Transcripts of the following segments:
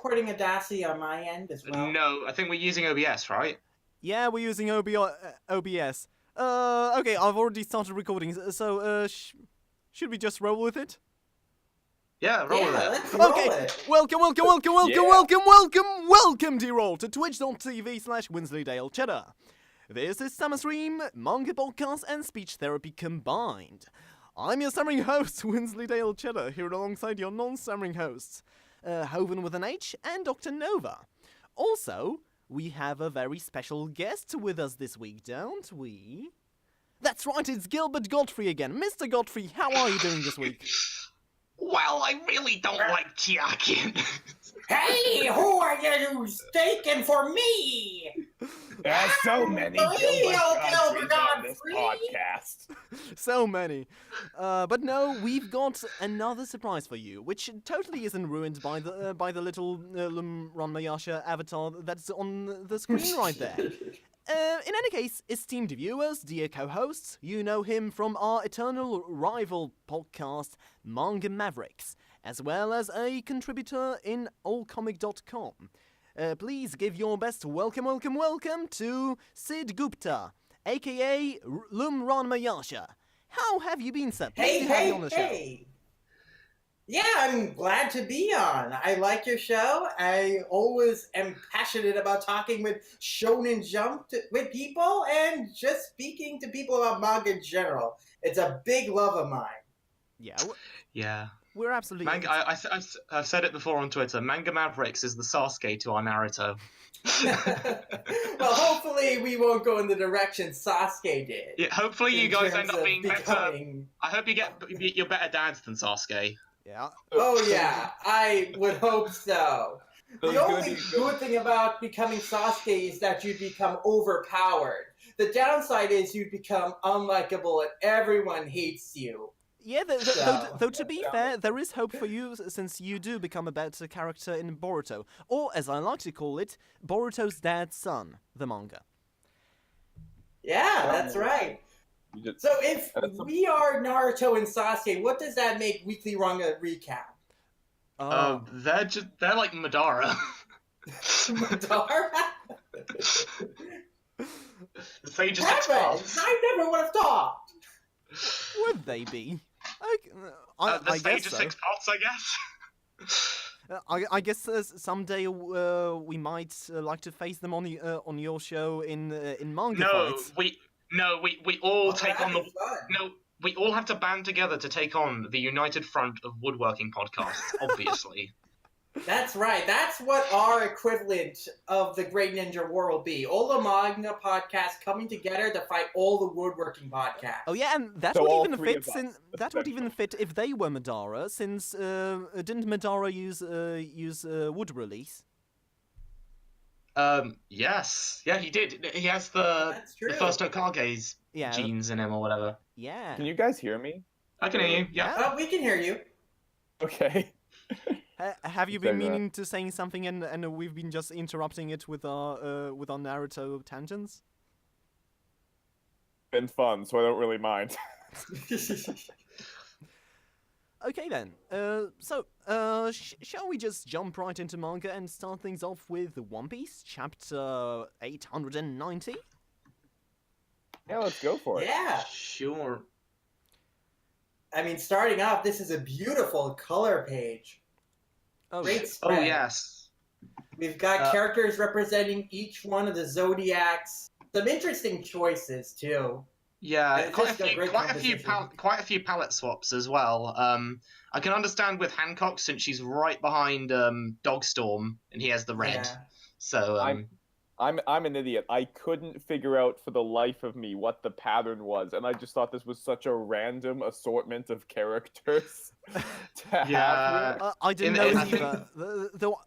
recording Audacity on my end as well? No, I think we're using OBS, right? Yeah, we're using OBS. Okay, I've already started recording, so, should we just roll with it? Yeah, roll with it. Let's roll Okay, it. welcome, dear all, to twitch.tv/Wensleydale Cheddar. This is Stammer stream, manga podcast, and speech therapy combined. I'm your stammering host, Wensleydale Cheddar, here alongside your non-stammering hosts, HovinwithanH and Dr. Nova. Also, we have a very special guest with us this week, don't we? That's right, it's Gilbert Godfrey again. Mr. Godfrey, how are you doing this week? Well, I really don't like chiakin. Hey, who are you staking for me? There's so many Gilbert on this podcast. So many. But no, we've got another surprise for you, which totally isn't ruined by the little LumRanmaYasha avatar that's on the screen right there. In any case, esteemed viewers, dear co-hosts, you know him from our eternal rival podcast, Manga Mavericks, as well as a contributor in allcomic.com. Please give your best welcome to Sid Gupta, aka LumRanmaYasha. How have you been, sir? Pleased to have you on the show. Yeah, I'm glad to be on. I like your show. I always am passionate about talking with Shonen Jump with people and just speaking to people about manga in general. It's a big love of mine. Yeah. We're absolutely... I've said it before on Twitter. Manga Mavericks is the Sasuke to our Naruto. Well, hopefully we won't go in the direction Sasuke did. Yeah, hopefully you guys end up being becoming... better. I hope you're better dads than Sasuke. Yeah. Oh yeah, I would hope so. The only good thing about becoming Sasuke is that you become overpowered. The downside is you become unlikable and everyone hates you. Yeah, though to be fair, there is hope for you since you do become a better character in Boruto. Or, as I like to call it, Boruto's dad's son, the manga. Yeah, that's right. So if we are Naruto and Sasuke, what does that make Weekly Manga Recap? They're like Madara. Madara? The Sage of Six Paths. I never would have thought. Would they be? The Sage of Six Paths, I guess. I guess someday we might like to face them on your show in manga fights. We all take on the... No, we all have to band together to take on the United Front of Woodworking Podcasts, obviously. That's right. That's what our equivalent of the Great Ninja War will be. All the manga podcasts coming together to fight all the woodworking podcasts. Oh yeah, and that would even fit if they were Madara, since didn't Madara use wood release? Yes. Yeah, he did. He has the first Hokage's genes in him or whatever. Yeah. Can you guys hear me? I can hear you, yeah. Oh, we can hear you. Okay. Have you been meaning to saying something and we've been just interrupting it with our Naruto tangents? Been fun, so I don't really mind. Okay then, shall we just jump right into manga and start things off with One Piece, chapter 890? Yeah, let's go for it. Yeah. Sure. I mean, starting off, this is a beautiful color page. Oh, great spread. Oh, yes. We've got characters representing each one of the zodiacs. Some interesting choices, too. Yeah, quite a few palette swaps as well. I can understand with Hancock since she's right behind Dogstorm and he has the red. Yeah. So I'm an idiot. I couldn't figure out for the life of me what the pattern was, and I just thought this was such a random assortment of characters. I didn't know either.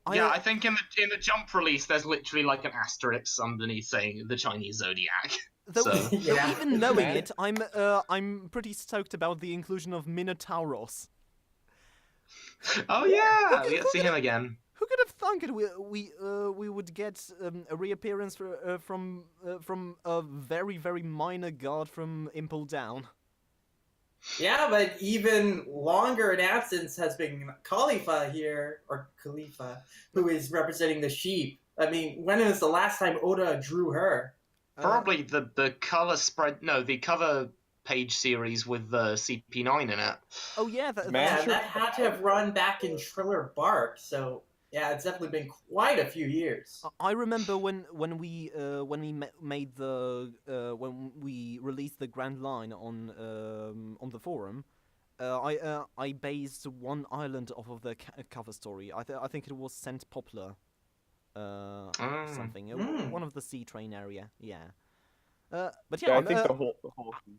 I think in the Jump release, there's literally like an asterisk underneath saying the Chinese zodiac. Though even knowing it, I'm pretty stoked about the inclusion of Minotauros. Oh yeah, we get to see him again. Who could have thunk it? We would get a reappearance from a very minor guard from Impel Down. Yeah, but even longer in absence has been Khalifa here, or Khalifa, who is representing the sheep. I mean, when was the last time Oda drew her? Probably the color spread. No, the cover page series with the CP9 in it. Oh yeah, Yeah, that had to have run back in Triller Bark. So yeah, it's definitely been quite a few years. I remember when we made the when we released the Grand Line on the forum. I based one island off of the cover story. I think it was Saint Poplar, something. One of the sea train area. Yeah. But yeah, I think the whole.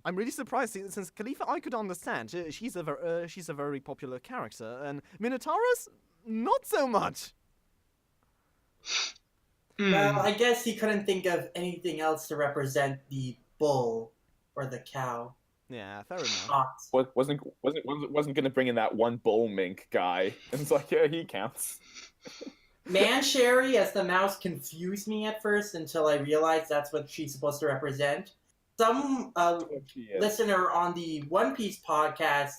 I'm really surprised since Khalifa I could understand. She's a very popular character, and Minotaurus not so much. Well, I guess he couldn't think of anything else to represent the bull or the cow. Yeah, fair enough. Wasn't going to bring in that one bull mink guy. And it's like, yeah, he counts. Mansherry as the mouse confused me at first until I realized that's what she's supposed to represent. Some listener on the One Piece podcast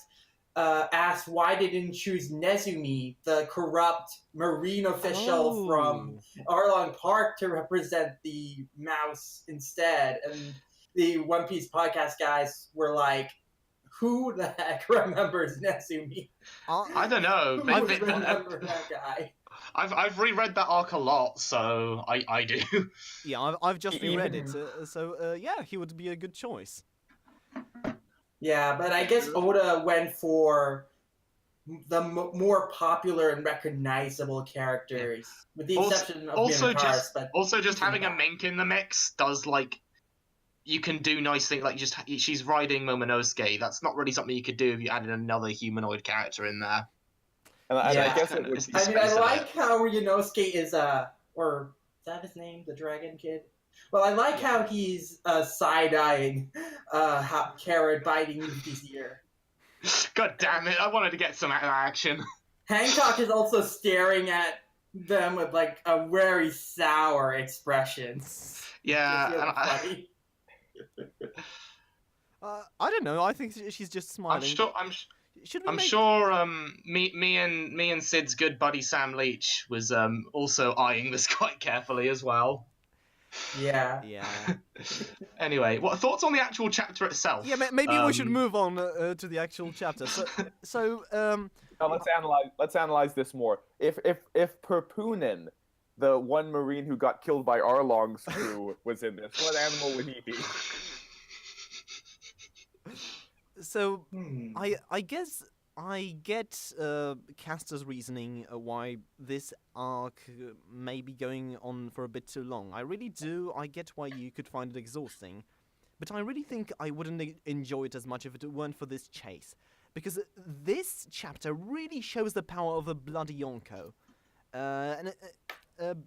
asked why they didn't choose Nezumi, the corrupt marine official from Arlong Park, to represent the mouse instead. And the One Piece podcast guys were like, who the heck remembers Nezumi? I don't know. Who would remember that guy? I've reread that arc a lot, so I do. Yeah, I've just reread it, so yeah, he would be a good choice. Yeah, but I guess Oda went for the more popular and recognizable characters, with the exception of Minotaurus. Also, just having a mink in the mix does, like, you can do nice things, like she's riding Momonosuke. That's not really something you could do if you added another humanoid character in there. And I guess it would. I mean, I like how Ryunosuke is or is that his name, the dragon kid? Well, I like how he's side-eyeing Carrot biting Luffy's ear. God damn it, I wanted to get some action. Hancock is also staring at them with, like, a very sour expression. Yeah, I don't know, I think she's just smiling. I'm sure me and Sid's good buddy Sam Leach was also eyeing this quite carefully as well. Yeah. Anyway, what thoughts on the actual chapter itself? Yeah, maybe we should move on to the actual chapter. So now let's analyze this more. If Perpunen, the one marine who got killed by Arlong's crew, was in this, what animal would he be? So I guess I get Castor's reasoning why this arc may be going on for a bit too long. I really do. I get why you could find it exhausting. But I really think I wouldn't enjoy it as much if it weren't for this chase. Because this chapter really shows the power of a bloody Yonko. And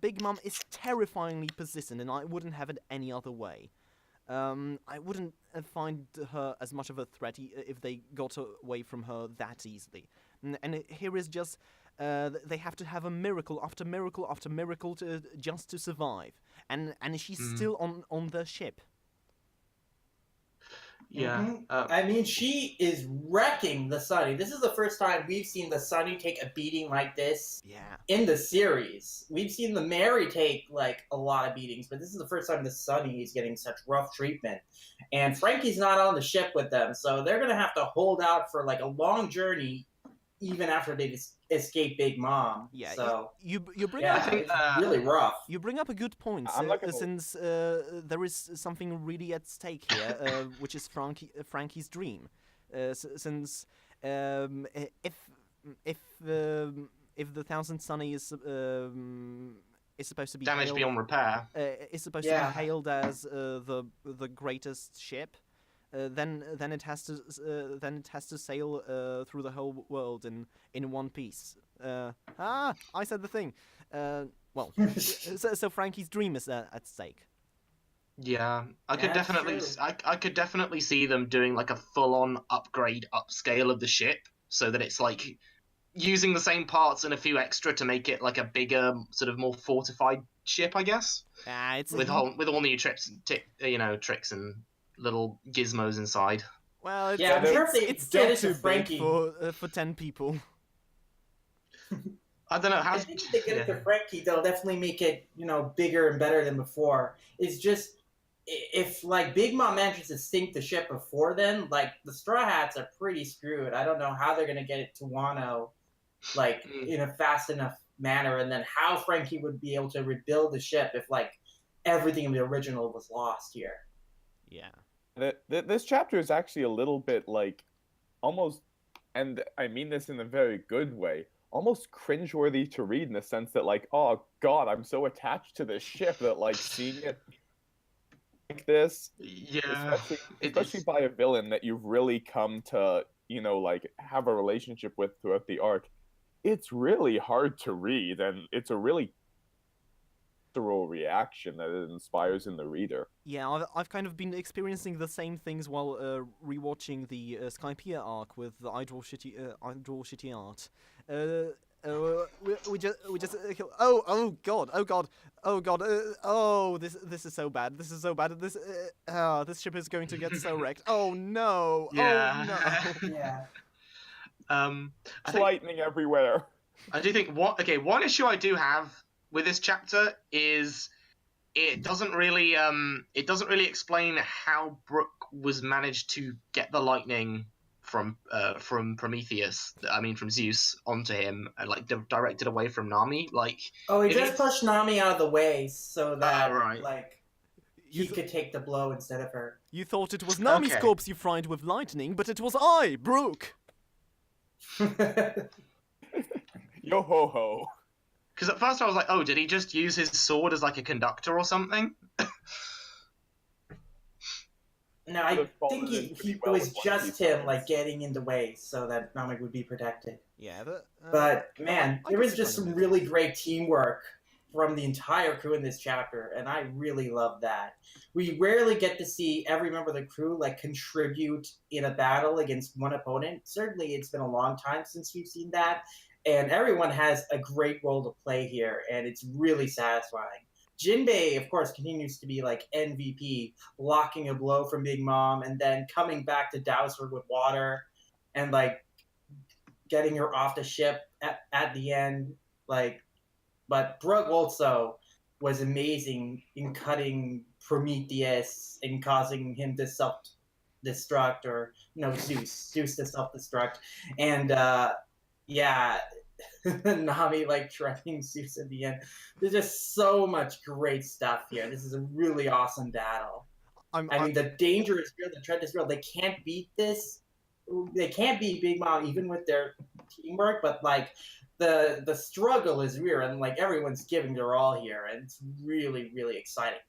Big Mom is terrifyingly persistent, and I wouldn't have it any other way. I wouldn't find her as much of a threat if they got away from her that easily. And here is just, they have to have a miracle after miracle after miracle just to survive. And she's still on the ship. Yeah. I mean, she is wrecking the Sunny. This is the first time we've seen the Sunny take a beating like this in the series. We've seen the Mary take, like, a lot of beatings, but this is the first time the Sunny is getting such rough treatment. And Frankie's not on the ship with them, so they're going to have to hold out for, like, a long journey even after they escape Big Mom. Yeah, so you bring up it's really rough. You bring up a good point, since there is something really at stake here, which is Frankie's dream. Since if the Thousand Sunny is supposed to be damaged beyond repair, is supposed to be hailed as the greatest ship. Then it has to sail through the whole world in one piece. I said the thing. Well, so Frankie's dream is at stake. Yeah, I could definitely see them doing like a full-on upscale of the ship, so that it's like using the same parts and a few extra to make it like a bigger, sort of more fortified ship, I guess. With all new tricks and little gizmos inside. Well, it's, Yeah, I'm sure if they it's get still it to too Frankie. big for 10 people. I don't know how. I think if they get it to Frankie, they'll definitely make it, bigger and better than before. It's just, if, like, Big Mom manages to sink the ship before then, like, the Straw Hats are pretty screwed. I don't know how they're going to get it to Wano, like, in a fast enough manner, and then how Frankie would be able to rebuild the ship if, like, everything in the original was lost here. Yeah. This chapter is actually a little bit, like, almost, and I mean this in a very good way, almost cringeworthy to read in the sense that, like, oh god, I'm so attached to this ship that, like, seeing it like this, especially by a villain that you've really come to, like, have a relationship with throughout the arc, it's really hard to read, and it's a really visceral reaction that it inspires in the reader. Yeah, I've kind of been experiencing the same things while rewatching the Skypiea arc with the I Draw Shitty Art. We just oh god, this is so bad. This is so bad. This ship is going to get so wrecked. Oh no. Yeah. Oh no. Yeah. Lightning everywhere. I do think one issue I do have with this chapter is it doesn't really explain how Brook was managed to get the lightning from Prometheus, from Zeus onto him, and like directed away from Nami. Like, he just pushed Nami out of the way so that right. he could take the blow instead of her. You thought it was Nami's corpse you fried with lightning, but it was I, Brook. Yo ho ho. Because at first I was like, oh, did he just use his sword as like a conductor or something? No, I think it was just him, like, getting in the way so that Nami would be protected. Yeah, but man, there was just some really great teamwork from the entire crew in this chapter, and I really love that. We rarely get to see every member of the crew, like, contribute in a battle against one opponent. Certainly, it's been a long time since we've seen that, and everyone has a great role to play here, and it's really satisfying. Jinbei, of course, continues to be, like, MVP, blocking a blow from Big Mom, and then coming back to douse her with water, and, like, getting her off the ship at the end. Like, but Brook also was amazing in cutting Prometheus and causing him to self-destruct, or, Zeus to self-destruct. And, yeah, Nami, like, tracking Zeus at the end. There's just so much great stuff here. This is a really awesome battle. The danger is real, the threat is real. They can't beat this. They can't beat Big Mom even with their teamwork, but, like, the struggle is real, and, like, everyone's giving their all here, and it's really, really exciting.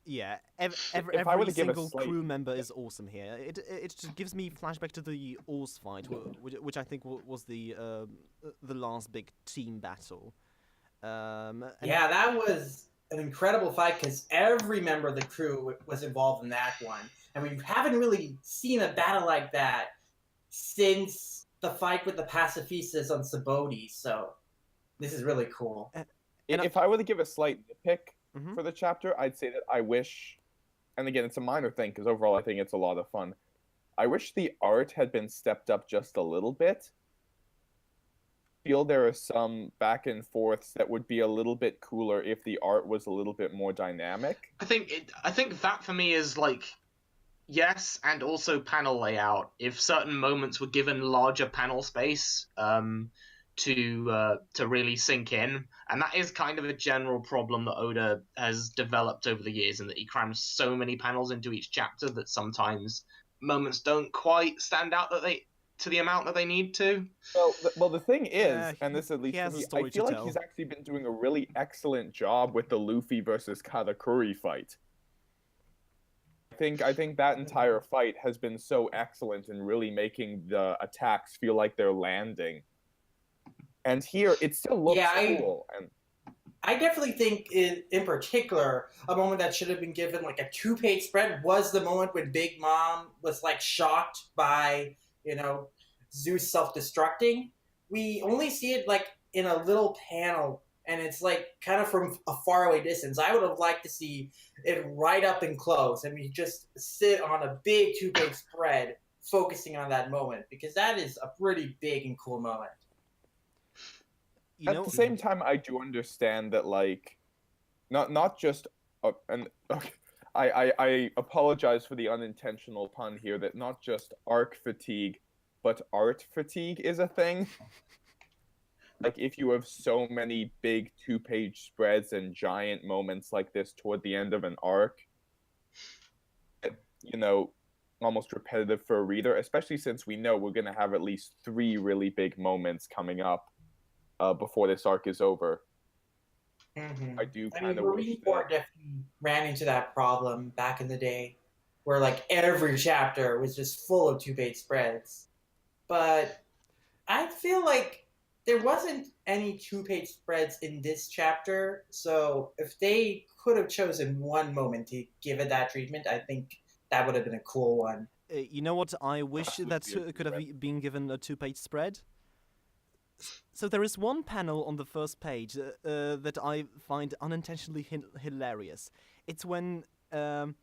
Yeah, every single crew member is awesome here. It just gives me flashback to the Oars fight, which I think was the last big team battle. Yeah, that was an incredible fight because every member of the crew was involved in that one, and we haven't really seen a battle like that since the fight with the pacifistas on Saboti. So this is really cool. If I were to give a slight nitpick for the chapter, I'd say that I wish, and again, it's a minor thing because overall I think it's a lot of fun. I wish the art had been stepped up just a little bit. I feel there are some back and forths that would be a little bit cooler if the art was a little bit more dynamic. I think that for me is like, yes, and also panel layout. If certain moments were given larger panel space, to really sink in, and that is kind of a general problem that Oda has developed over the years, in that he crams so many panels into each chapter that sometimes moments don't quite stand out to the amount that they need to. Well, the thing is, and this at least for me, I feel like he's actually been doing a really excellent job with the Luffy versus Katakuri fight. I think that entire fight has been so excellent in really making the attacks feel like they're landing. And here, it still looks cool. I definitely think, in particular, a moment that should have been given, like, a 2-page spread was the moment when Big Mom was, like, shocked by, Zeus self-destructing. We only see it, like, in a little panel and it's like kind of from a faraway distance. I would have liked to see it right up and close, and we just sit on a big 2-page spread focusing on that moment, because that is a pretty big and cool moment. At the same time, I do understand that, like, not just and okay, I apologize for the unintentional pun here, that not just arc fatigue, but art fatigue is a thing. Like, if you have so many big 2-page spreads and giant moments like this toward the end of an arc, you know, almost repetitive for a reader, especially since we know we're going to have at least 3 really big moments coming up before this arc is over. Mm-hmm. I do kind of wish that... definitely ran into that problem back in the day, where like every chapter was just full of 2-page spreads. But I feel like there wasn't any 2-page spreads in this chapter, so if they could have chosen one moment to give it that treatment, I think that would have been a cool one. You know what? I wish that could have been given a 2-page spread. So there is one panel on the first page that I find unintentionally hilarious. It's when there's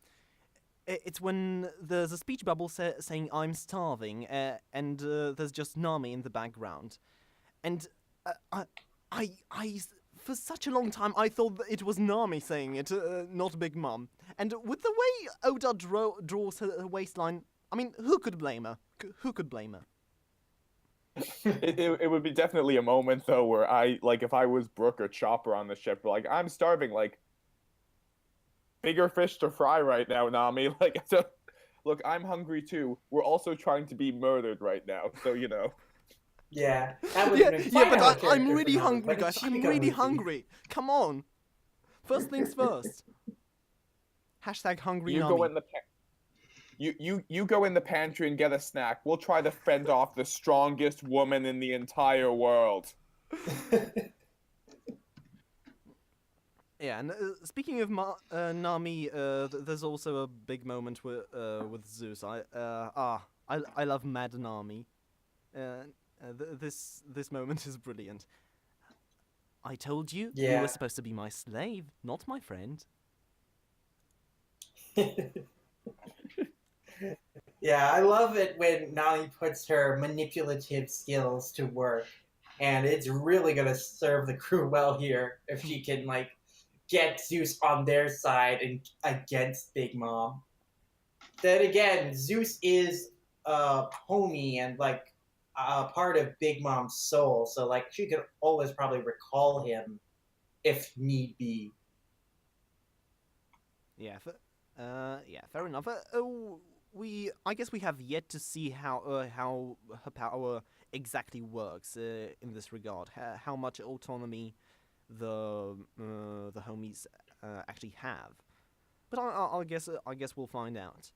a speech bubble saying "I'm starving," and there's just Nami in the background, and I for such a long time I thought that it was Nami saying it, not Big Mom. And with the way Oda draws her waistline, I mean, who could blame her? Who could blame her? It would be definitely a moment, though, where if I was Brooke or Chopper on the ship, like, I'm starving, like, bigger fish to fry right now, Nami. Like, so, look, I'm hungry too. We're also trying to be murdered right now, so, you know. Yeah, that would have been fine. Yeah, but I'm really hungry, guys. I'm really hungry. Come on. First things first. Hashtag hungry Nami. Go in the You go in the pantry and get a snack. We'll try to fend off the strongest woman in the entire world. Yeah, and speaking of Nami, there's also a big moment with Zeus. I love Mad Nami. This moment is brilliant. I told you you were supposed to be my slave, not my friend. Yeah, I love it when Nami puts her manipulative skills to work, and it's really gonna serve the crew well here if she can like get Zeus on their side and against Big Mom. Then again, Zeus is a homie and like a part of Big Mom's soul, so like she could always probably recall him if need be. Yeah, fair enough. I guess we have yet to see how her power exactly works in this regard. How much autonomy the homies actually have. But I guess we'll find out.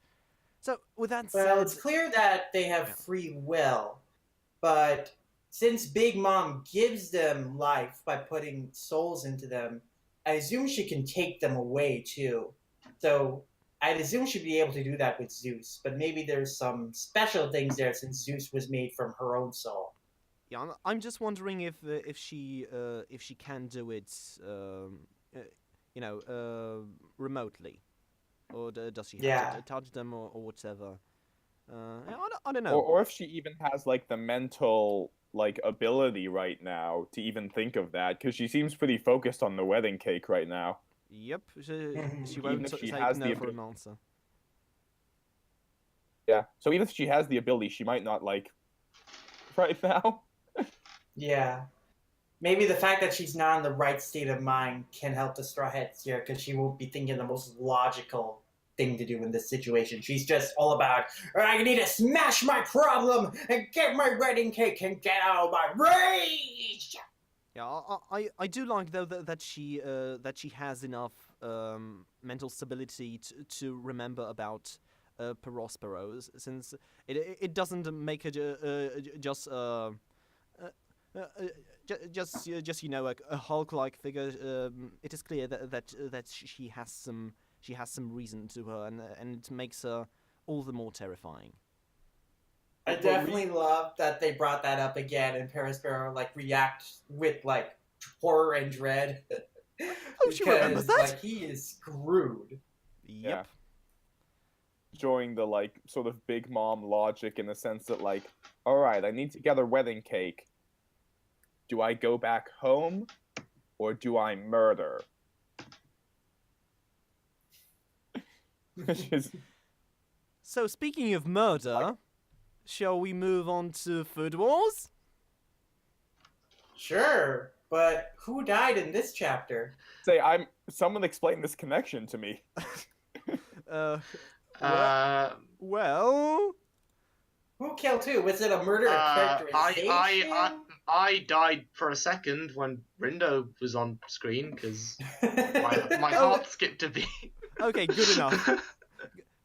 So with that said, well, it's clear that they have free will, but since Big Mom gives them life by putting souls into them, I assume she can take them away too. So I'd assume she'd be able to do that with Zeus, but maybe there's some special things there since Zeus was made from her own soul. Yeah, I'm just wondering if she can do it, remotely, or does she have to touch them or whatever? I don't know. Or if she even has like the mental like ability right now to even think of that, because she seems pretty focused on the wedding cake right now. Yep, she won't take no for an answer. Yeah, so even if she has the ability, she might not like right now. Yeah. Maybe the fact that she's not in the right state of mind can help the Straw Hats here, because she won't be thinking the most logical thing to do in this situation. She's just all about, I need to smash my problem and get my wedding cake and get out of my rage! Yeah, I do like though that she has enough mental stability to remember about Perospero, since it doesn't make her just a Hulk-like figure. It is clear that she has some reason to her, and it makes her all the more terrifying. I definitely love that they brought that up again, and Perospero like reacts with like horror and dread. Oh, she remembers that. Like, he is screwed. Yep. Showing the like sort of big mom logic in the sense that like, all right, I need to get a wedding cake. Do I go back home or do I murder? So speaking of murder, shall we move on to Food Wars? Sure, but who died in this chapter? Someone explain this connection to me. Well, who killed who? Was it a murder of characterization? I died for a second when Rindo was on screen because my heart skipped a beat. Okay, good enough.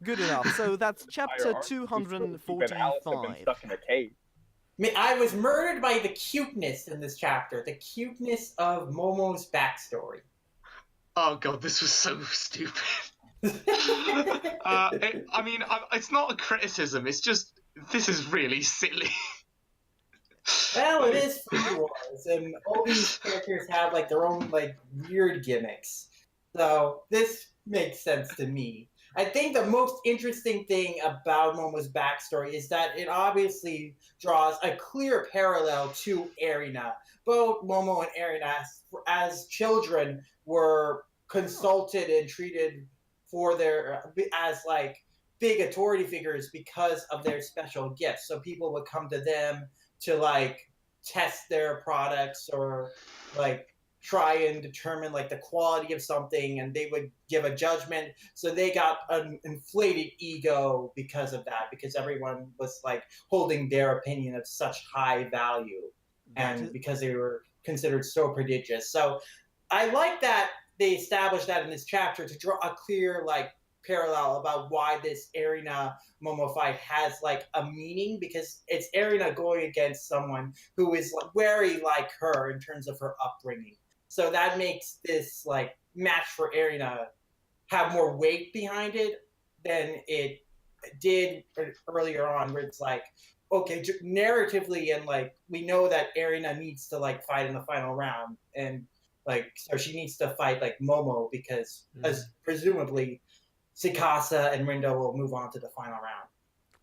Good enough. So that's chapter 245. Stuck in a cave. I was murdered by the cuteness in this chapter. The cuteness of Momo's backstory. Oh god, this was so stupid. It's not a criticism. It's just this is really silly. Well, it is Food Wars, and all these characters have like their own like weird gimmicks. So this makes sense to me. I think the most interesting thing about Momo's backstory is that it obviously draws a clear parallel to Erina. Both Momo and Erina, as children, were consulted and treated for their as like big authority figures because of their special gifts. So people would come to them to like test their products or like try and determine like the quality of something, and they would give a judgment. So they got an inflated ego because of that, because everyone was like holding their opinion of such high value, and because they were considered so prodigious. So I like that they established that in this chapter to draw a clear like parallel about why this Erina Momo fight has like a meaning, because it's Erina going against someone who is very like her in terms of her upbringing. So that makes this like match for Erina have more weight behind it than it did earlier on, where it's like, okay, narratively, and like we know that Erina needs to like fight in the final round, and like so she needs to fight like Momo because as presumably Tsukasa and Rindo will move on to the final round.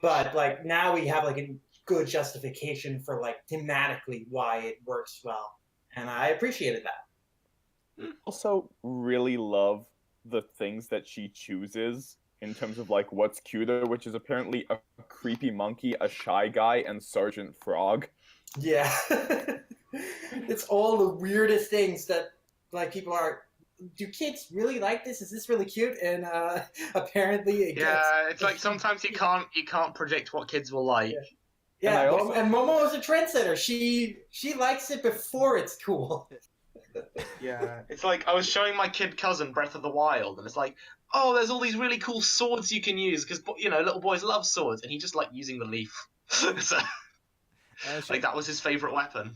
But like now we have like a good justification for like thematically why it works well, and I appreciated that. Also really love the things that she chooses in terms of like what's cuter, which is apparently a creepy monkey, a shy guy, and Sergeant Frog. Yeah. It's all the weirdest things that like people are, do kids really like this? Is this really cute? And apparently it gets... it's like sometimes you can't predict what kids will like. Yeah, and Momo is a trendsetter. She likes it before it's cool. Yeah, it's like I was showing my kid cousin Breath of the Wild, and it's like, oh, there's all these really cool swords you can use because little boys love swords, and he just liked using the leaf. So, like that was his favorite weapon.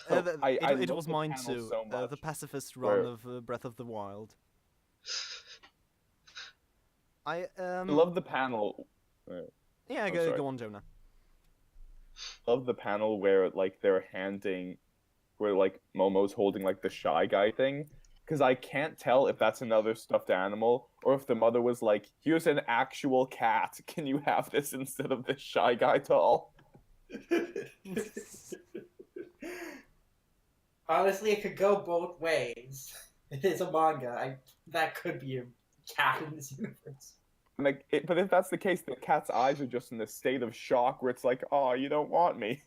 It was mine too. So the pacifist run of Breath of the Wild. I love the panel. Yeah, go on, Jonah. Love the panel where like they're handing. Where like Momo's holding like the shy guy thing, because I can't tell if that's another stuffed animal or if the mother was like, here's an actual cat, can you have this instead of this shy guy doll? Honestly, it could go both ways. It is a manga. That could be a cat in this universe. Like, but if that's the case, the cat's eyes are just in this state of shock where it's like, oh, you don't want me.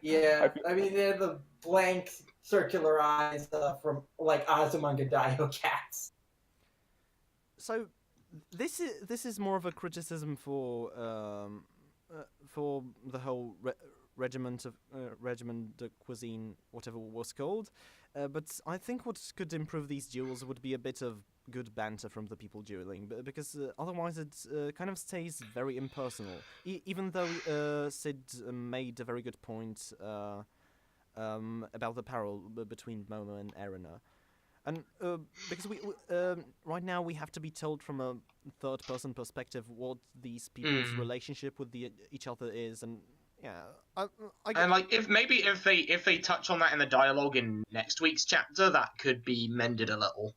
Yeah, I mean, they're the blank circular eyes from like Azumanga Daioh cats. So, this is more of a criticism for the whole regiment de cuisine, whatever it was called. But I think what could improve these duels would be a bit of good banter from the people dueling, because otherwise it kind of stays very impersonal. Even though Sid made a very good point about the parallel between Momo and Erina. And because we right now we have to be told from a third-person perspective what these people's relationship with each other is, and Yeah. And like if they touch on that in the dialogue in next week's chapter, that could be mended a little.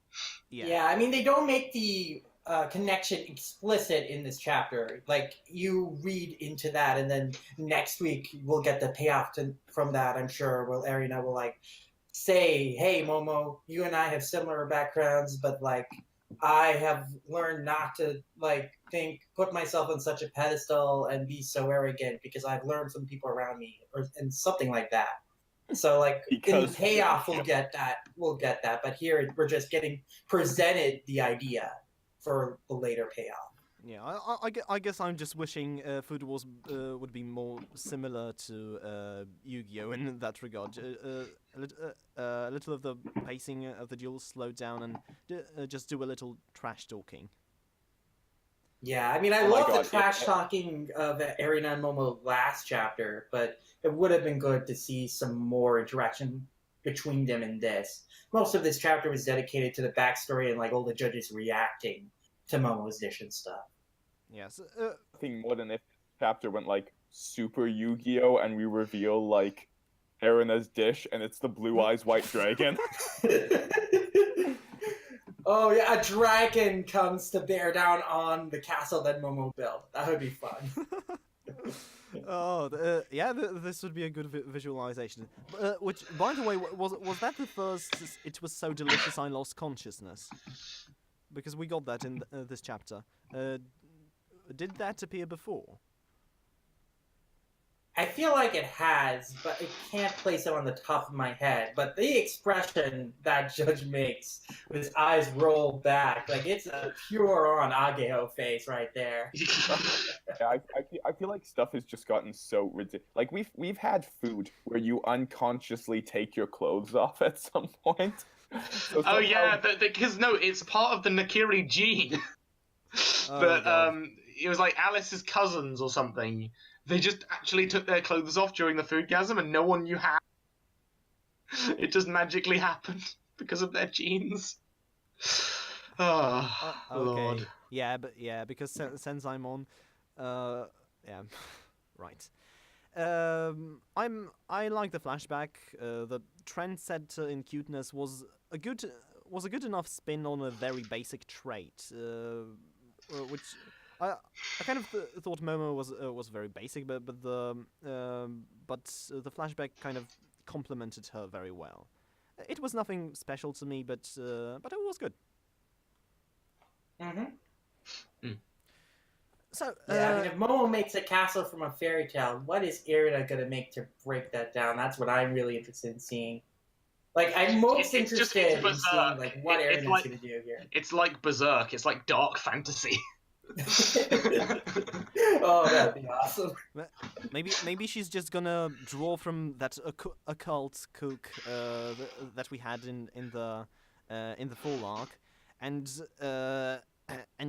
Yeah, I mean they don't make the connection explicit in this chapter. Like you read into that, and then next week we'll get the payoff from that. I'm sure. Well, Arina will like say, "Hey, Momo, you and I have similar backgrounds, but like I have learned not to like put myself on such a pedestal and be so arrogant because I've learned from people around me, and something like that." So like in the payoff, we'll get that. But here we're just getting presented the idea for the later payoff. Yeah, I guess I'm just wishing Food Wars would be more similar to Yu-Gi-Oh in that regard. A little of the pacing of the duels slowed down and just do a little trash talking. Yeah, I mean, I love the trash talking of Arina and Momo last chapter, but it would have been good to see some more interaction between them in this. Most of this chapter was dedicated to the backstory and like all the judges reacting to Momo's dish and stuff. Yes. I think more than if this chapter went like super Yu-Gi-Oh and we reveal like Arina's dish and it's the blue eyes white dragon. Oh yeah, a dragon comes to bear down on the castle that Momo built. That would be fun. Yeah, this would be a good visualization. Which, by the way, was that the first? It was so delicious I lost consciousness. Because we got that in this chapter. Did that appear before? I feel like it has, but I can't place it on the top of my head. But the expression that Judge makes with his eyes rolled back, like it's a pure-on Ageo face right there. Yeah, I feel like stuff has just gotten so ridiculous. Like we've had food where you unconsciously take your clothes off at some point. So oh yeah, because no, it's part of the Nakiri gene. It was like Alice's cousins or something. They just actually took their clothes off during the foodgasm and no one knew how. It just magically happened because of their genes. Oh, okay. Lord. Yeah, because Senzaimon, yeah, right. I like the flashback. The trendsetter in cuteness was a good enough spin on a very basic trait, which I kind of thought Momo was very basic, but the flashback kind of complemented her very well. It was nothing special to me, but it was good. Mm-hmm. Mm. So yeah, I mean, if Momo makes a castle from a fairy tale, what is Irina gonna make to break that down? That's what I'm really interested in seeing. Like, I'm most interested in seeing like what Irina's gonna do here. It's like Berserk. It's like dark fantasy. Oh, that'd be awesome. Maybe she's just gonna draw from that occult cook that we had in the full arc, and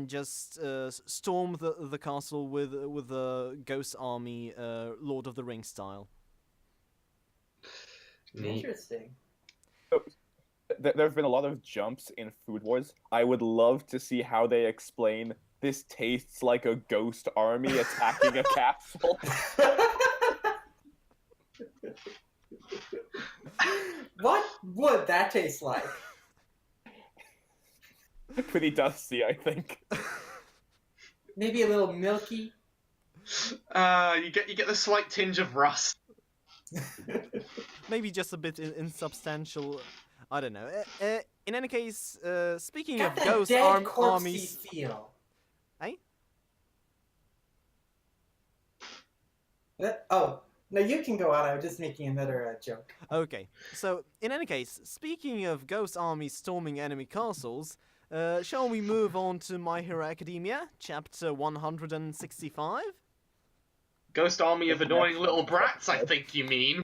just storm the castle with the ghost army, Lord of the Rings style. Interesting. There have been a lot of jumps in Food Wars. I would love to see how they explain this tastes like a ghost army attacking a castle. What would that taste like? Pretty dusty, I think. Maybe a little milky. You get the slight tinge of rust. Maybe just a bit insubstantial. I don't know. In any case, speaking of ghost armies, feel. Eh? Oh, no, you can go on. I was just making another joke. Okay, so in any case, speaking of ghost armies storming enemy castles, shall we move on to My Hero Academia, chapter 165? Ghost army of annoying little brats, I think you mean.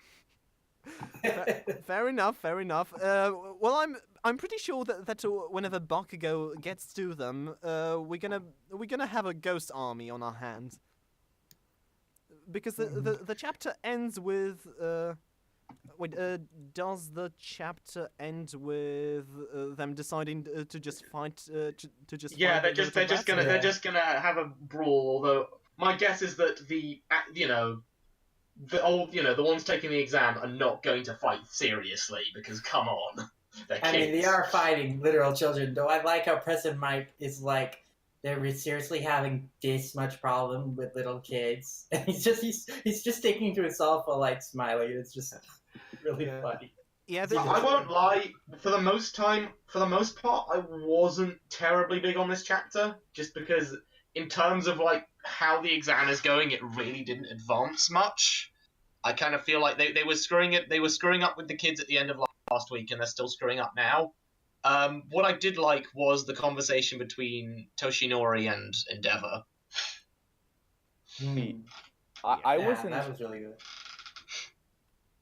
Fair enough. Well, I'm pretty sure that whenever Bakugo gets to them, we're gonna have a ghost army on our hands. Because the chapter ends with does the chapter end with them deciding to just fight? Yeah, they're just gonna have a brawl. Although my guess is that the ones taking the exam are not going to fight seriously because come on, they're kids. I mean, they are fighting literal children, though. I like how President Mike is like, they're seriously having this much problem with little kids, and he's just taking to himself while like smiling. It's just really funny. Yeah, I won't lie. For the most part, I wasn't terribly big on this chapter, just because in terms of like how the exam is going, it really didn't advance much. I kind of feel like they were screwing it. They were screwing up with the kids at the end of last week, and they're still screwing up now. What I did like was the conversation between Toshinori and Endeavor. I wasn't. That was really good.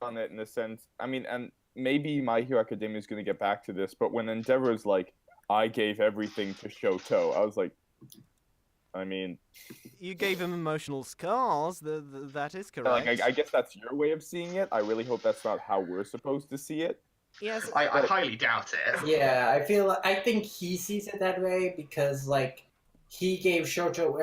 On it in the sense, I mean, and maybe My Hero Academia is going to get back to this, but when Endeavor's like, I gave everything to Shoto, I was like, I mean, you gave him emotional scars. That is correct. Like, I guess that's your way of seeing it. I really hope that's not how we're supposed to see it. Yes, I highly doubt it. Yeah, I think he sees it that way because like he gave Shoto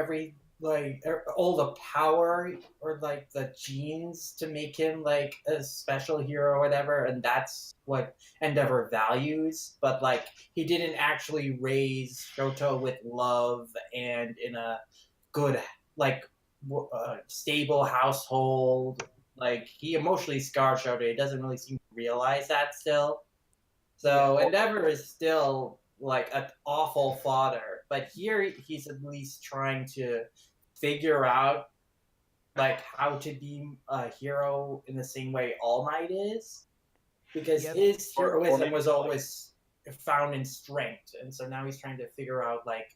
all the power or like the genes to make him like a special hero or whatever, and that's what Endeavor values. But like he didn't actually raise Shoto with love and in a good like stable household. Like he emotionally scarred Shoto. He doesn't really seem to realize that still. So Endeavor is still like an awful father, but here he's at least trying to figure out like how to be a hero in the same way All Might is, because his heroism was always found in strength, and so now he's trying to figure out like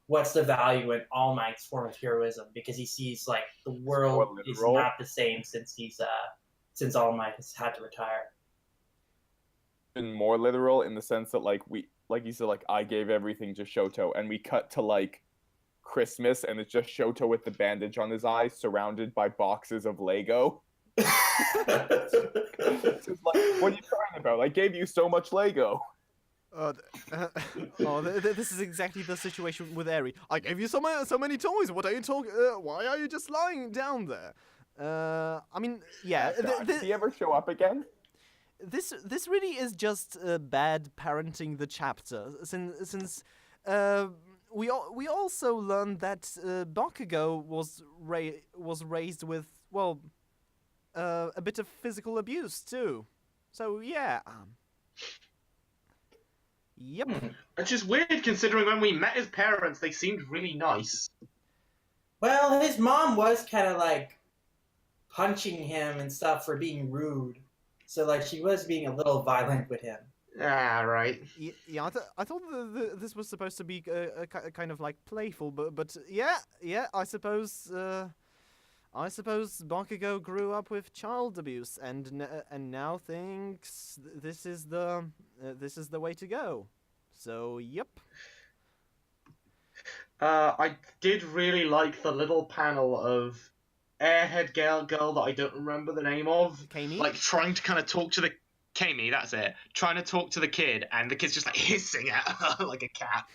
what's the value in All Might's form of heroism, because he sees like the world is not the same since All Might has had to retire. And more literal in the sense that like you said, like I gave everything to Shoto, and we cut to like Christmas, and it's just Shoto with the bandage on his eye, surrounded by boxes of Lego. It's just like, what are you talking about? I gave you so much Lego. This is exactly the situation with Eri. I gave you so many toys. What are you talking? Why are you just lying down there? I mean, yeah. Did he ever show up again? This really is just bad parenting the chapter, since we also learned that Bakugo was raised with a bit of physical abuse too. So yeah. Yep. Which is weird considering when we met his parents, they seemed really nice. Well, his mom was kind of like punching him and stuff for being rude. So, like, she was being a little violent with him. Ah, right. Yeah, I thought this was supposed to be a kind of like playful, but yeah, I suppose Bakugo grew up with child abuse and now thinks this is the way to go. So, yep. I did really like the little panel of airhead girl that I don't remember the name of. Camie? Like, trying to kind of talk to the... Camie, that's it. Trying to talk to the kid, and the kid's just, like, hissing at her like a cat.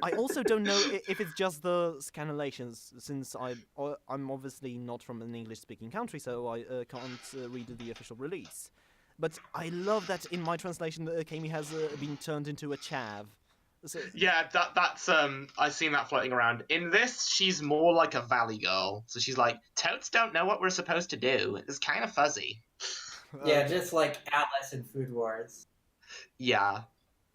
I also don't know if it's just the scanlations, since I'm obviously not from an English-speaking country, so I can't read the official release. But I love that in my translation, Camie has been turned into a chav. So, yeah, that's I've seen that floating around. In this, she's more like a valley girl. So she's like, totes don't know what we're supposed to do. It's kind of fuzzy. Yeah, just like Atlas in Food Wars. Yeah.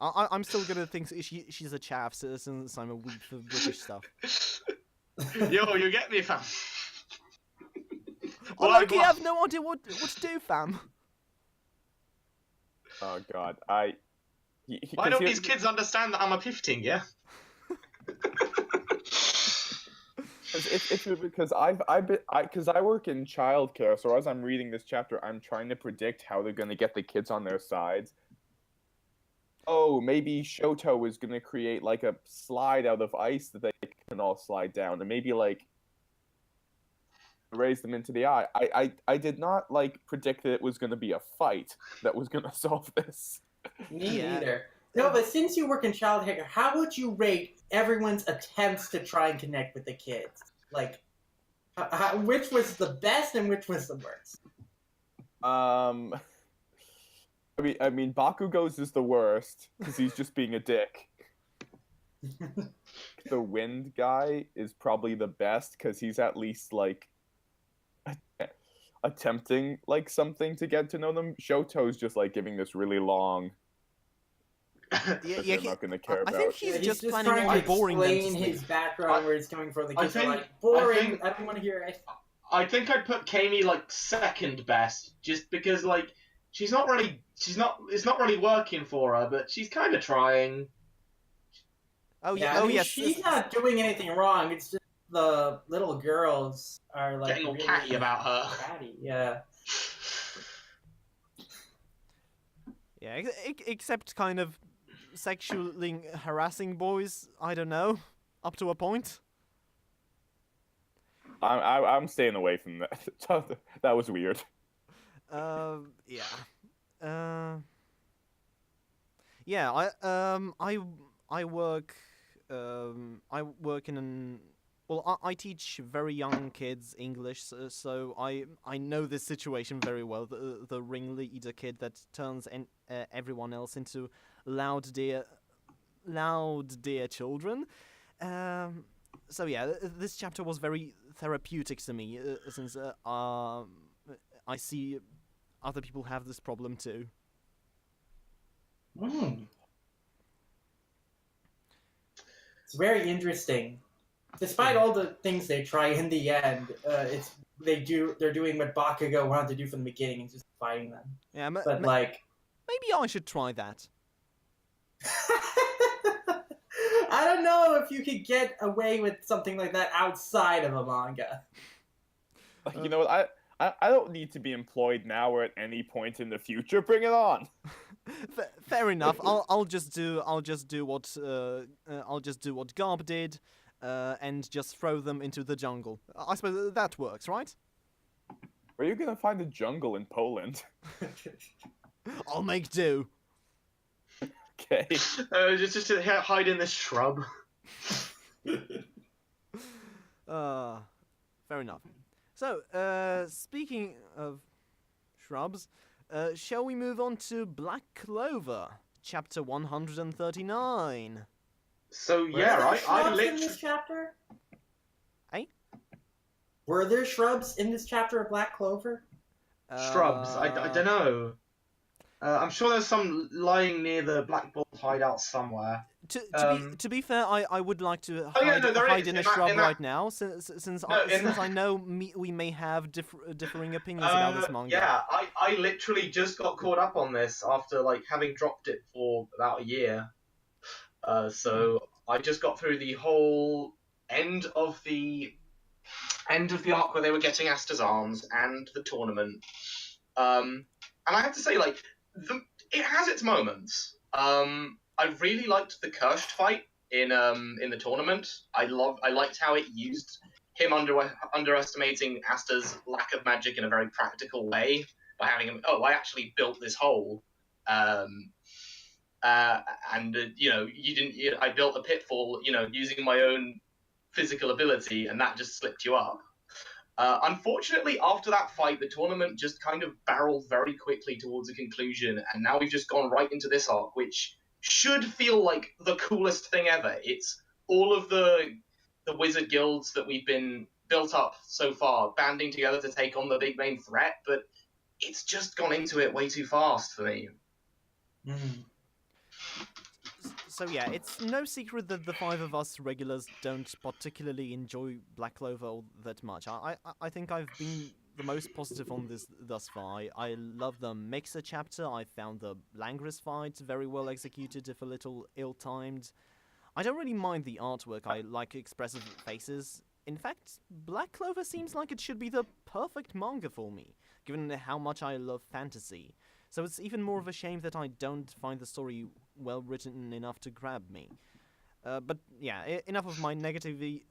I'm still gonna think she's a chav since I'm a weak for British stuff. Yo, you get me, fam. I have no idea what to do, fam. Oh God, Why don't these kids understand that I'm a pifting, yeah? It's because I work in childcare, so as I'm reading this chapter, I'm trying to predict how they're gonna get the kids on their sides. Oh, maybe Shoto is gonna create like a slide out of ice that they can all slide down, and maybe like raise them into the eye. I did not like predict that it was gonna be a fight that was gonna solve this. Me neither. No, but since you work in childcare, how would you rate everyone's attempts to try and connect with the kids? Like, Which was the best and which was the worst? I mean, Bakugo's is the worst because he's just being a dick. The wind guy is probably the best because he's at least like attempting like something to get to know them. Shoto's just like giving this really long. Yeah, I'm not gonna care about. I think he's just planning trying on to boring them to explain sleep. his background, where he's coming from. The kids are think- like boring. I think- I don't want to hear it. I think I'd put Camie like second best, just because like it's not really working for her, but she's kind of trying. Oh yeah, I oh mean, yes. she's not doing anything wrong. It's just the little girls are like Getting all really catty about her. catty. Yeah. Yeah, except kind of sexually harassing boys. I don't know, up to a point. I'm staying away from that. That was weird. Yeah. Yeah. I work. I work in an. Well, I teach very young kids English, so I know this situation very well. The ringleader kid that turns everyone else into loud dear children. So yeah, this chapter was very therapeutic to me, since I see other people have this problem too. It's very interesting. Despite all the things they try, in the end, they're doing what Bakugo wanted to do from the beginning, and just fighting them. Yeah, But like, maybe I should try that. I don't know if you could get away with something like that outside of a manga. You know what? I don't need to be employed now or at any point in the future. Bring it on. Fair enough. I'll just do what Garb did, and just throw them into the jungle. I suppose that works, right? Where are you gonna find a jungle in Poland? I'll make do. Okay. Just to hide in this shrub. Fair enough. So, speaking of shrubs, shall we move on to Black Clover, chapter 139? So Were yeah, there I shrubs in literally this chapter? Eh? Were there shrubs in this chapter of Black Clover? shrubs. I don't know. I'm sure there's some lying near the Black Bull hideout somewhere. To be fair, I would like to Oh, yeah, hide, no, there hide is. in a In that- shrub in that- right now, since I know we may have differing opinions about this manga. Yeah, I literally just got caught up on this after like having dropped it for about a year. So I just got through the whole end of the arc where they were getting Asta's arms and the tournament. And I have to say, like, it has its moments. I really liked the cursed fight in the tournament. I liked how it used him underestimating Asta's lack of magic in a very practical way by having him. Oh, I actually built this hole. I built a pitfall, using my own physical ability, and that just slipped you up. Unfortunately, after that fight, the tournament just kind of barreled very quickly towards a conclusion, and now we've just gone right into this arc, which should feel like the coolest thing ever. It's all of the wizard guilds that we've been built up so far, banding together to take on the big main threat, but it's just gone into it way too fast for me. So yeah, it's no secret that the five of us regulars don't particularly enjoy Black Clover all that much. I think I've been the most positive on this thus far. I love the Mixer chapter. I found the Langris fight very well executed, if a little ill-timed. I don't really mind the artwork. I like expressive faces. In fact, Black Clover seems like it should be the perfect manga for me, given how much I love fantasy. So it's even more of a shame that I don't find the story well written enough to grab me. But yeah, enough of my negativity.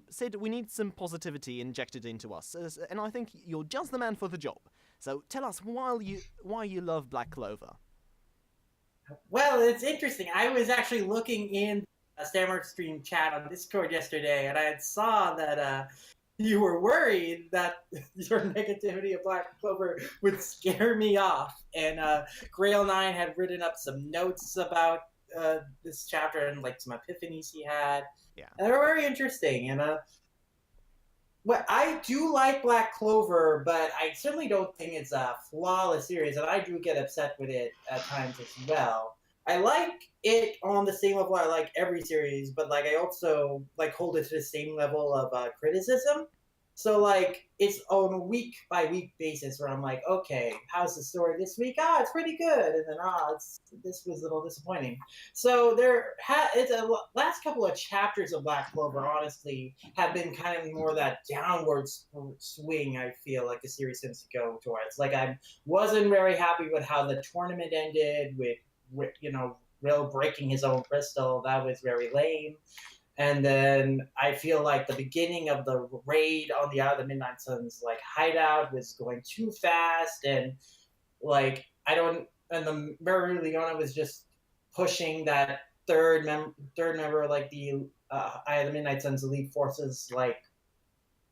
Sid, we need some positivity injected into us, and I think you're just the man for the job. So tell us why you love Black Clover. Well, it's interesting. I was actually looking in a Stammer stream chat on Discord yesterday, and I saw that you were worried that your negativity of Black Clover would scare me off. And Grail9 had written up some notes about this chapter and like some epiphanies he had. Yeah. And they were very interesting. And well, I do like Black Clover, but I certainly don't think it's a flawless series, and I do get upset with it at times as well. I like it on the same level I like every series, but like I also like hold it to the same level of criticism. So like it's on a week by week basis where I'm like, okay, how's the story this week? Ah, it's pretty good, and then this was a little disappointing. So it's a last couple of chapters of Black Clover honestly have been kind of more that downward swing. I feel like the series tends to go towards. Like I wasn't very happy with how the tournament ended with Rill breaking his own crystal. That was very lame. And then I feel like the beginning of the raid on the Eye of the Midnight Sun's like hideout was going too fast, and like and the Mary Leona was just pushing that third member like the Eye of the Midnight Sun's elite forces like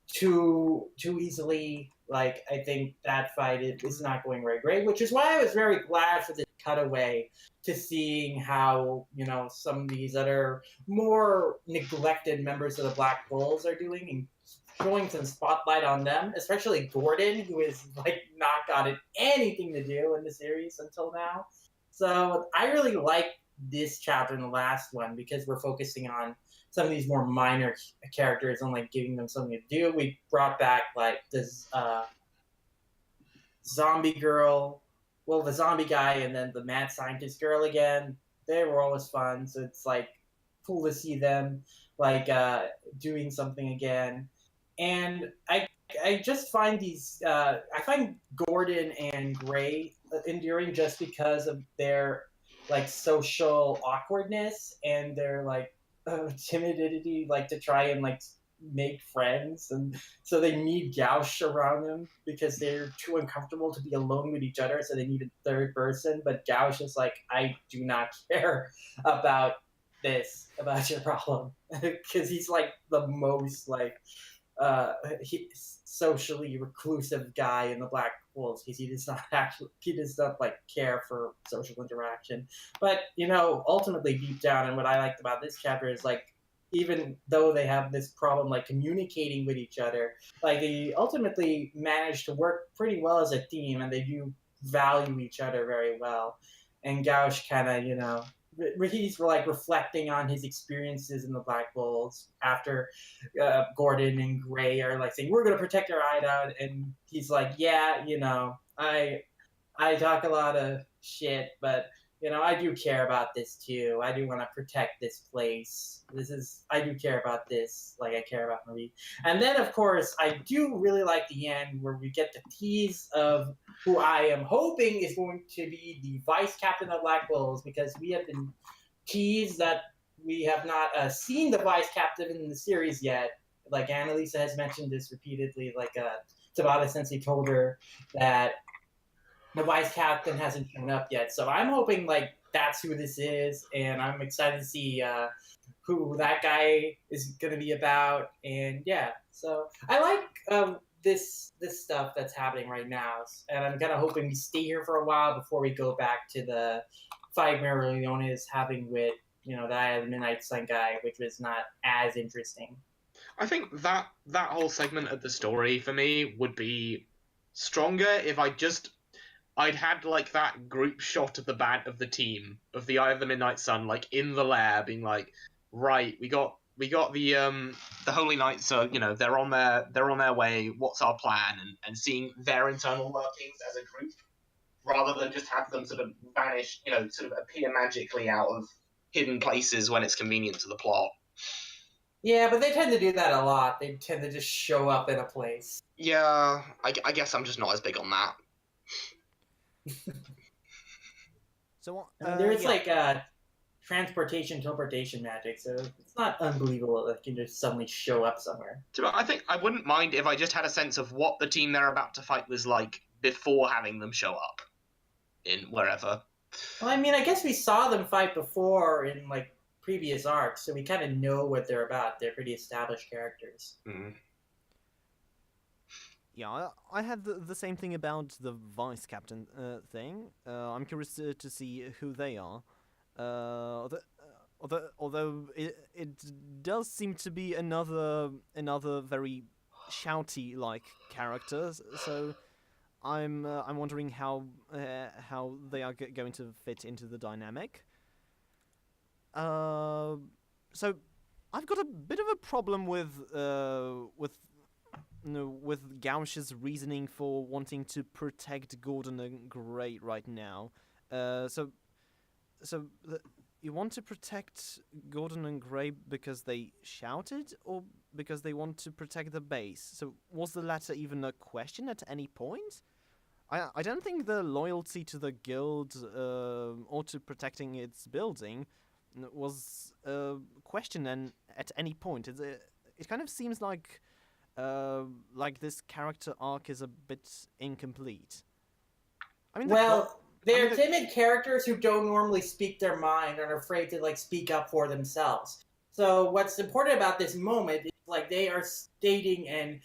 too easily. Like I think that fight is not going very great, which is why I was very glad for the cutaway to seeing how some of these other more neglected members of the Black Bulls are doing and showing some spotlight on them, especially Gordon, who is like not gotten anything to do in the series until now. So I really like this chapter and the last one because we're focusing on some of these more minor characters and like giving them something to do. We brought back like this zombie girl, well, the zombie guy, and then the mad scientist girl again. They were always fun, so it's like cool to see them like doing something again. And I just find I find Gordon and Gray endearing just because of their like social awkwardness and their like timidity, like to try and like make friends, and so they need Gauche around them because they're too uncomfortable to be alone with each other, so they need a third person. But Gauche is like, I do not care about your problem, because he's like the most like socially reclusive guy in the Black Wolves, because he does not like care for social interaction. But ultimately deep down, and what I liked about this chapter is like, even though they have this problem like communicating with each other, like they ultimately manage to work pretty well as a team, and they do value each other very well. And Gauche kind of he's like reflecting on his experiences in the Black Bulls after Gordon and Gray are like saying, we're going to protect our hideout, and he's like, yeah, I talk a lot of shit, but I do care about this too. I do want to protect this place. I do care about this, like I care about Marie. And then, of course, I do really like the end where we get the tease of who I am hoping is going to be the vice captain of Black Bulls, because we have been teased that we have not seen the vice captain in the series yet. Like Annalisa has mentioned this repeatedly. Like Tabata Sensei told her that the vice captain hasn't shown up yet, so I'm hoping like that's who this is, and I'm excited to see who that guy is going to be about. And yeah, so I like this stuff that's happening right now, and I'm kind of hoping we stay here for a while before we go back to the fight Mary Leona is having with the Eye of the Midnight Sun guy, which was not as interesting. I think that whole segment of the story for me would be stronger if I'd had like that group shot of the team of the Eye of the Midnight Sun, like in the lair, being like, right, we got the Holy Knights, so they're on their way. What's our plan? And seeing their internal workings as a group, rather than just have them sort of vanish, sort of appear magically out of hidden places when it's convenient to the plot. Yeah, but they tend to do that a lot. They tend to just show up in a place. Yeah, I guess I'm just not as big on that. So there's like transportation teleportation magic, so it's not unbelievable that you can just suddenly show up somewhere. I think I wouldn't mind if I just had a sense of what the team they're about to fight was like before having them show up in wherever. Well, I mean, I guess we saw them fight before in like previous arcs, so we kind of know what they're about. They're pretty established characters. Mm. Yeah, I had the same thing about the vice captain thing. I'm curious to see who they are. Although it does seem to be another very shouty like character, so I'm wondering how they are going to fit into the dynamic. So I've got a bit of a problem with Gauch's reasoning for wanting to protect Gordon and Gray right now. You want to protect Gordon and Gray because they shouted, or because they want to protect the base? So was the latter even a question at any point? I don't think the loyalty to the guild or to protecting its building was a question at any point. It kind of seems like this character arc is a bit incomplete. I mean, they're timid characters who don't normally speak their mind and are afraid to like speak up for themselves. So what's important about this moment is like they are stating and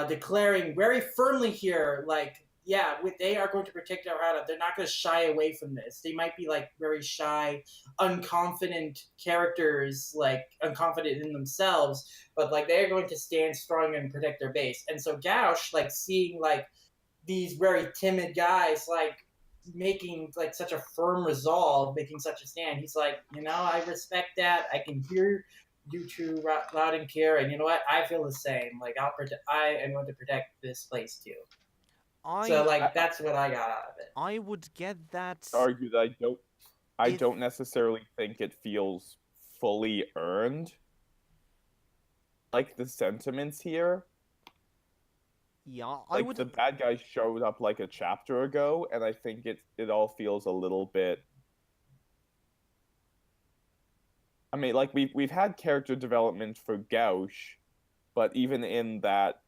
declaring very firmly here, like, yeah, they are going to protect our Arada. They're not going to shy away from this. They might be like very shy, unconfident characters, like unconfident in themselves, but like they're going to stand strong and protect their base. And so Gauch, like seeing like these very timid guys, like making like such a firm resolve, making such a stand, he's like, I respect that. I can hear you two loud and clear, and you know what? I feel the same. Like I am going to protect this place too. That's what I got out of it. I would get that. Argue that I don't necessarily think it feels fully earned. Like the sentiments here. Yeah, the bad guy showed up like a chapter ago, and I think it all feels a little bit. I mean, like we've had character development for Gauch, but even in that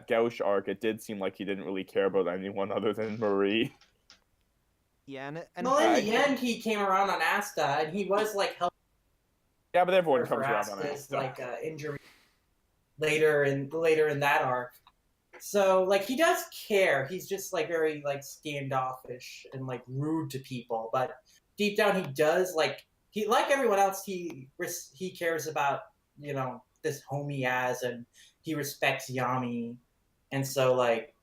Gauch arc, it did seem like he didn't really care about anyone other than Marie. Yeah, in the end, he came around on Asta, and he was like helping. Yeah, but everyone comes around on Asta. Like injury later in that arc. So like he does care. He's just like very like standoffish and like rude to people, but deep down he does like everyone else he cares about this home he has, and he respects Yami. And so like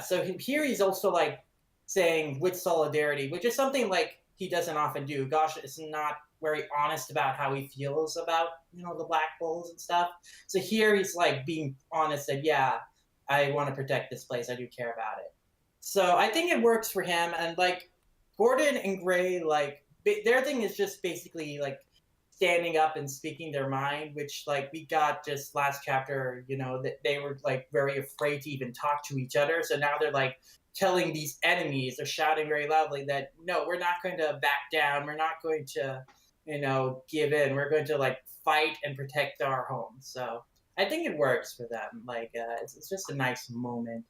so here he's also like saying with solidarity, which is something like he doesn't often do. Gosh, is not very honest about how he feels about the Black Bulls and stuff. So here he's like being honest that I want to protect this place. I do care about it. So I think it works for him. And like Gordon and Gray, like their thing is just basically like standing up and speaking their mind, which like we got just last chapter, that they were like very afraid to even talk to each other. So now they're like telling these enemies, they're shouting very loudly that, no, we're not going to back down. We're not going to, give in. We're going to like fight and protect our home. So I think it works for them. Like, it's just a nice moment.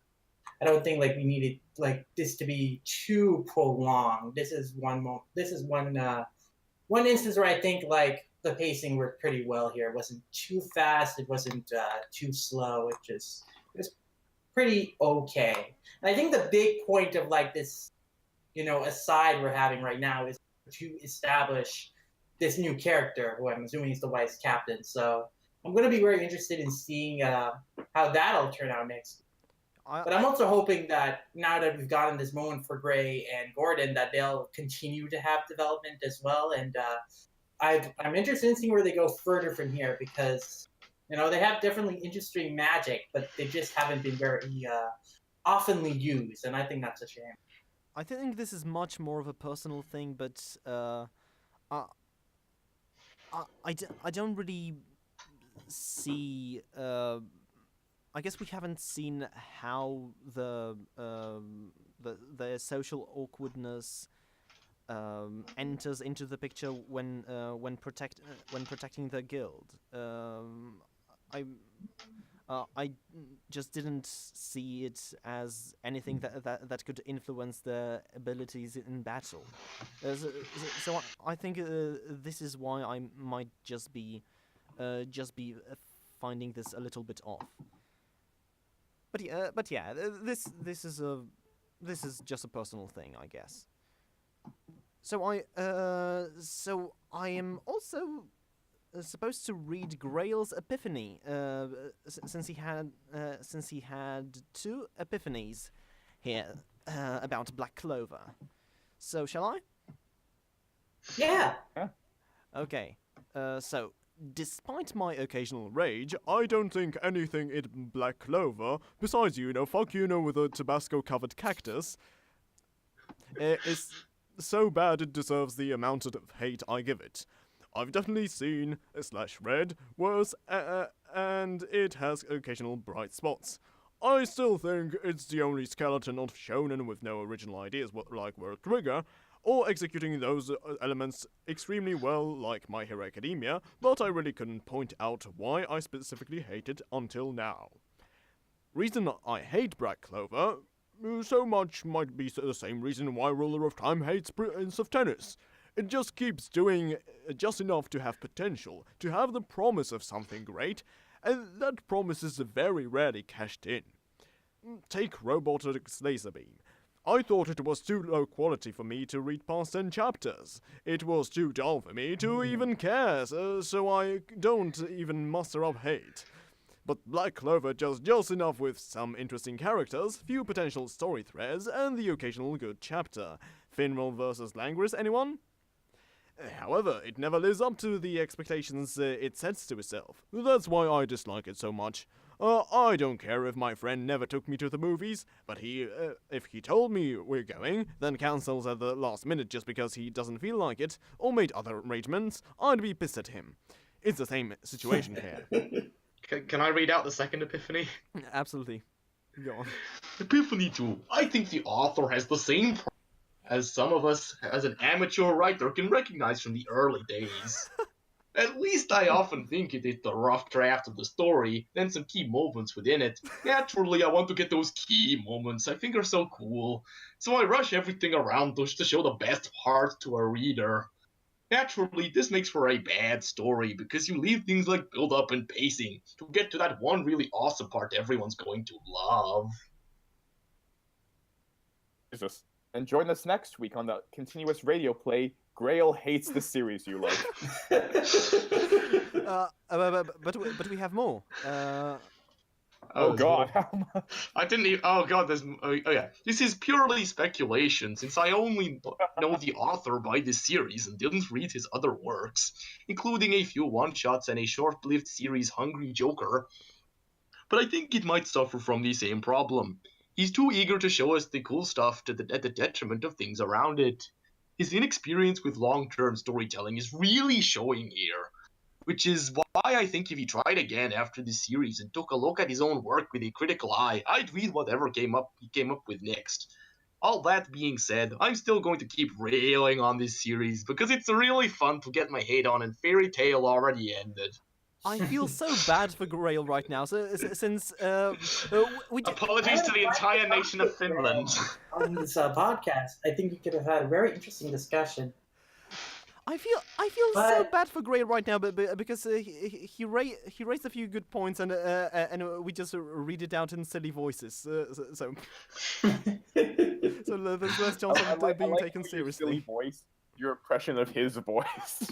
I don't think like we needed like this to be too prolonged. This is one instance where I think like the pacing worked pretty well here. It wasn't too fast. It wasn't too slow. It was pretty okay. And I think the big point of like this, aside we're having right now is to establish this new character who I'm assuming is the vice captain. So I'm going to be very interested in seeing how that'll turn out next. But I'm also hoping that now that we've gotten this moment for Gray and Gordon, that they'll continue to have development as well. And I'm interested in seeing where they go further from here, because they have definitely interesting magic, but they just haven't been very oftenly used, and I think that's a shame. I think this is much more of a personal thing, but I don't really see. I guess we haven't seen how the social awkwardness enters into the picture when protecting the guild. I just didn't see it as anything that could influence their abilities in battle. So I think this is why I might just be finding this a little bit off. but yeah, this is just a personal thing, I guess. So I am also supposed to read Grail's epiphany, since he had two epiphanies here about Black Clover. So shall I? Yeah. Okay. So, despite my occasional rage, I don't think anything in Black Clover, besides fuck with a Tabasco-covered cactus, is so bad it deserves the amount of hate I give it. I've definitely seen / read worse, and it has occasional bright spots. I still think it's the only skeleton of shonen with no original ideas like World Trigger, or executing those elements extremely well like My Hero Academia, but I really couldn't point out why I specifically hate it until now. Reason I hate Black Clover so much might be the same reason why Ruler of Time hates Prince of Tennis. It just keeps doing just enough to have potential, to have the promise of something great, and that promise is very rarely cashed in. Take Robotics Laserbeam. I thought it was too low quality for me to read past 10 chapters. It was too dull for me to even care, so I don't even muster up hate. But Black Clover does just enough with some interesting characters, few potential story threads, and the occasional good chapter. Finral versus Langris, anyone? However, it never lives up to the expectations it sets to itself. That's why I dislike it so much. I don't care if my friend never took me to the movies, but if he told me we're going, then cancels at the last minute just because he doesn't feel like it, or made other arrangements, I'd be pissed at him. It's the same situation here. Can I read out the second epiphany? Absolutely. Go on. Epiphany 2. I think the author has the same problem as some of us as an amateur writer can recognize from the early days. At least I often think it is the rough draft of the story, then some key moments within it. Naturally, I want to get those key moments I think are so cool, so I rush everything around to show the best parts to a reader. Naturally, this makes for a bad story because you leave things like build-up and pacing to get to that one really awesome part everyone's going to love. Jesus. And join us next week on the continuous radio play, Grail Hates the Series You Like. But we have more. Oh god. I didn't even... Oh god, there's... Oh yeah. This is purely speculation, since I only know the author by this series and didn't read his other works, including a few one-shots and a short-lived series Hungry Joker. But I think it might suffer from the same problem. He's too eager to show us the cool stuff at the detriment of things around it. His inexperience with long-term storytelling is really showing here, which is why I think if he tried again after this series and took a look at his own work with a critical eye, I'd read whatever he came up with next. All that being said, I'm still going to keep railing on this series because it's really fun to get my hate on and Fairy Tail already ended. I feel so bad for Grail right now, since we apologies to the entire nation of Finland. On this podcast, I think we could have had a very interesting discussion. I feel so bad for Grail right now, because he raised a few good points, and we just read it out in silly voices. So there's less chance of it being taken seriously. Silly voice, your impression of his voice.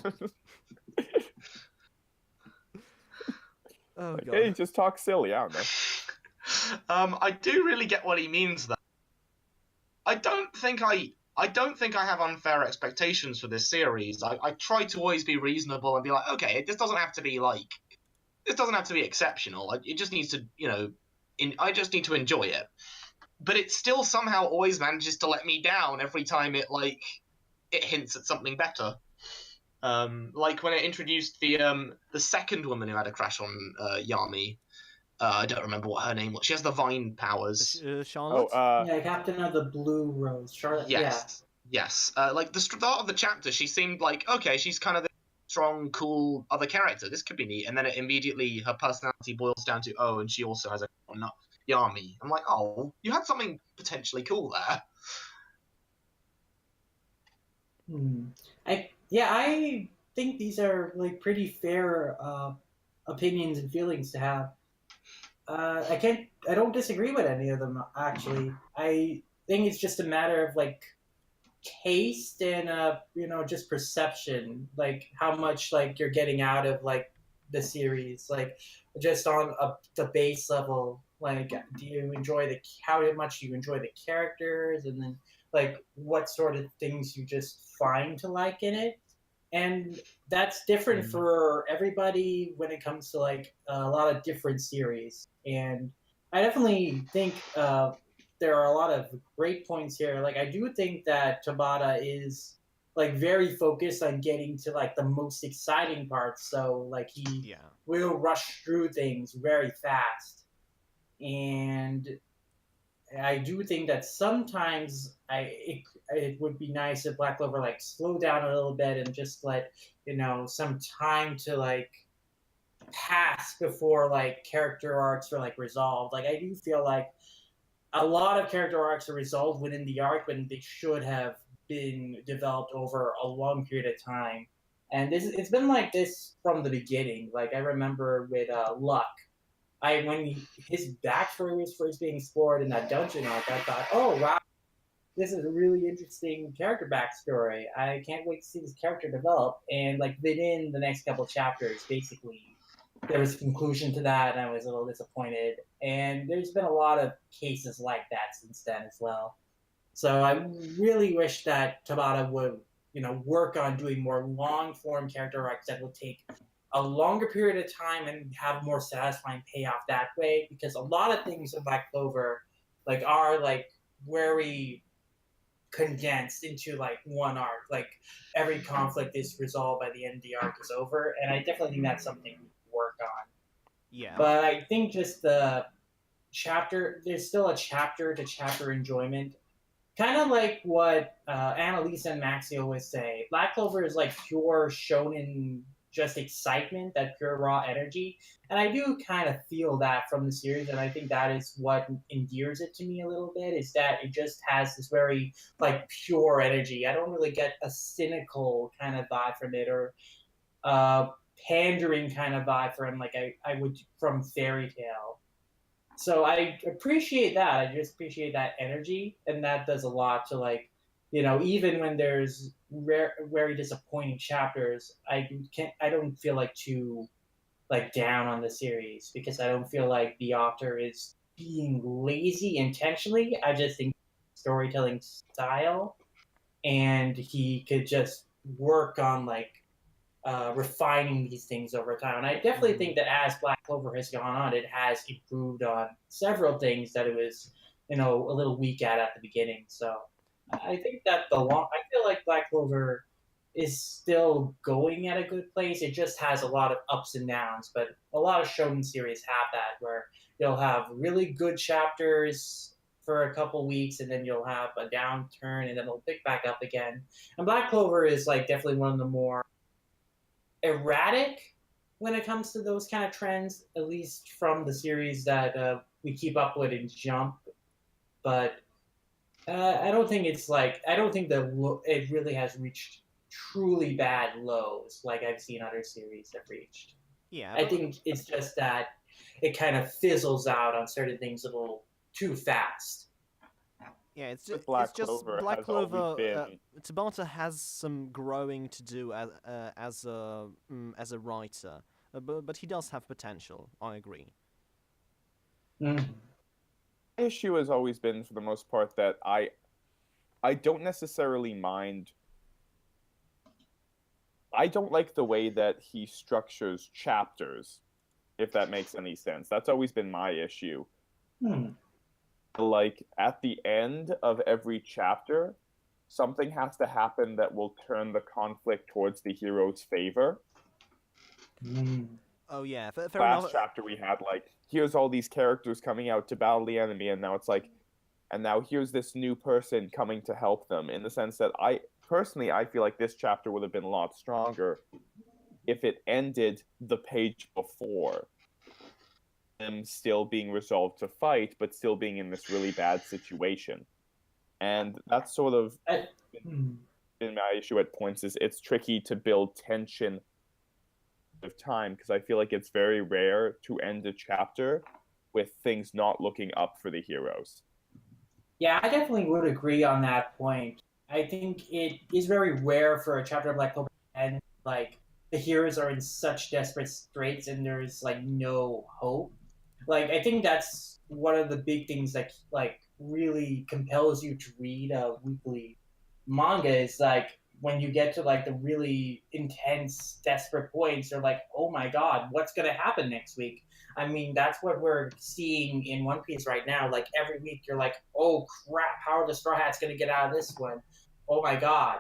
Oh, God. Hey, just talk silly, I don't know. I do really get what he means, though. I don't think I have unfair expectations for this series. I try to always be reasonable and be like, okay, this doesn't have to be exceptional. It just needs to, I just need to enjoy it. But it still somehow always manages to let me down every time it hints at something better. Like when it introduced the second woman who had a crash on Yami. I don't remember what her name was. She has the vine powers. Charlotte? Yeah, Captain of the Blue Rose. Charlotte, yes. Yes. Like the start of the chapter, she seemed like, okay, she's kind of the strong, cool other character. This could be neat. And then it immediately, her personality boils down to, oh, and she also has a Yami. I'm like, oh, you had something potentially cool there. I think these are pretty fair opinions and feelings to have. I don't disagree with any of them, actually. I think it's just a matter of, like, taste and, just perception. Like, how much, like, you're getting out of, like, the series. Like, just on the base level. Like, do you enjoy how much you enjoy the characters? And then, like, what sort of things you just find to like in it? And that's different for everybody when it comes to, like, a lot of different series. And I definitely think there are a lot of great points here. Like, I do think that Tabata is, like, very focused on getting to, like, the most exciting parts. So, like, he will rush through things very fast. And I do think that sometimes it would be nice if Black Clover, like, slow down a little bit and just let some time to, like, pass before, like, character arcs are, like, resolved. Like, I do feel like a lot of character arcs are resolved within the arc when they should have been developed over a long period of time. And it's been like this from the beginning. Like, I remember with Luck, when his backstory was first being explored in that dungeon arc, I thought, oh wow, this is a really interesting character backstory. I can't wait to see this character develop. And, like, within the next couple chapters, basically, there was a conclusion to that, and I was a little disappointed. And there's been a lot of cases like that since then as well. So I really wish that Tabata would, work on doing more long-form character arcs that will take a longer period of time and have more satisfying payoff that way. Because a lot of things in Black Clover, like, are, like, very condensed into, like, one arc. Like, every conflict is resolved by the end of the arc is over, and I definitely think that's something we work on. Yeah. But I think just the chapter, there's still a chapter to chapter enjoyment. Kind of like what Annalisa and Maxie always say. Black Clover is like pure shonen, just excitement, that pure raw energy. And I do kind of feel that from the series, and I think that is what endears it to me a little bit, is that it just has this very, like, pure energy. I don't really get a cynical kind of vibe from it, or pandering kind of vibe from, like, I would from Fairy Tail. So I appreciate that. I just appreciate that energy, and that does a lot to, like, even when there's very disappointing chapters, I don't feel like too, like, down on the series, because I don't feel like the author is being lazy intentionally. I just think storytelling style, and he could just work on, like, refining these things over time. And I definitely think that as Black Clover has gone on, it has improved on several things that it was, a little weak at the beginning. So I think that I feel like Black Clover is still going at a good place. It just has a lot of ups and downs, but a lot of shonen series have that, where you'll have really good chapters for a couple weeks, and then you'll have a downturn, and then it'll pick back up again. And Black Clover is, like, definitely one of the more erratic when it comes to those kind of trends, at least from the series that we keep up with in Jump. But I don't think it's like, I don't think that it really has reached truly bad lows like I've seen other series have reached. Yeah, I think it's just that it kind of fizzles out on certain things a little too fast. Yeah, it's just Black it's just Clover Black has always Clover. been- Tabata has some growing to do as a writer, but he does have potential. I agree. Mm. My issue has always been, for the most part, that I don't necessarily mind. I don't like the way that he structures chapters, if that makes any sense. That's always been my issue. Like, at the end of every chapter, something has to happen that will turn the conflict towards the hero's favor. Oh yeah, fair Last enough. chapter we had, like, here's all these characters coming out to battle the enemy, and now it's like, and now here's this new person coming to help them, in the sense that I feel like this chapter would have been a lot stronger if it ended the page before them still being resolved to fight, but still being in this really bad situation. And that's sort of been my issue at points, is it's tricky to build tension of time, because I feel like it's very rare to end a chapter with things not looking up for the heroes. Yeah, I definitely would agree on that point. I think it is very rare for a chapter of Black Clover and like the heroes are in such desperate straits and there's like no hope. Like I think that's one of the big things that like really compels you to read a weekly manga is like when you get to like the really intense, desperate points, you're like, oh my god, what's gonna happen next week? I mean, that's what we're seeing in One Piece right now. Like every week, you're like, "Oh crap! How are the Straw Hats going to get out of this one? Oh my god!"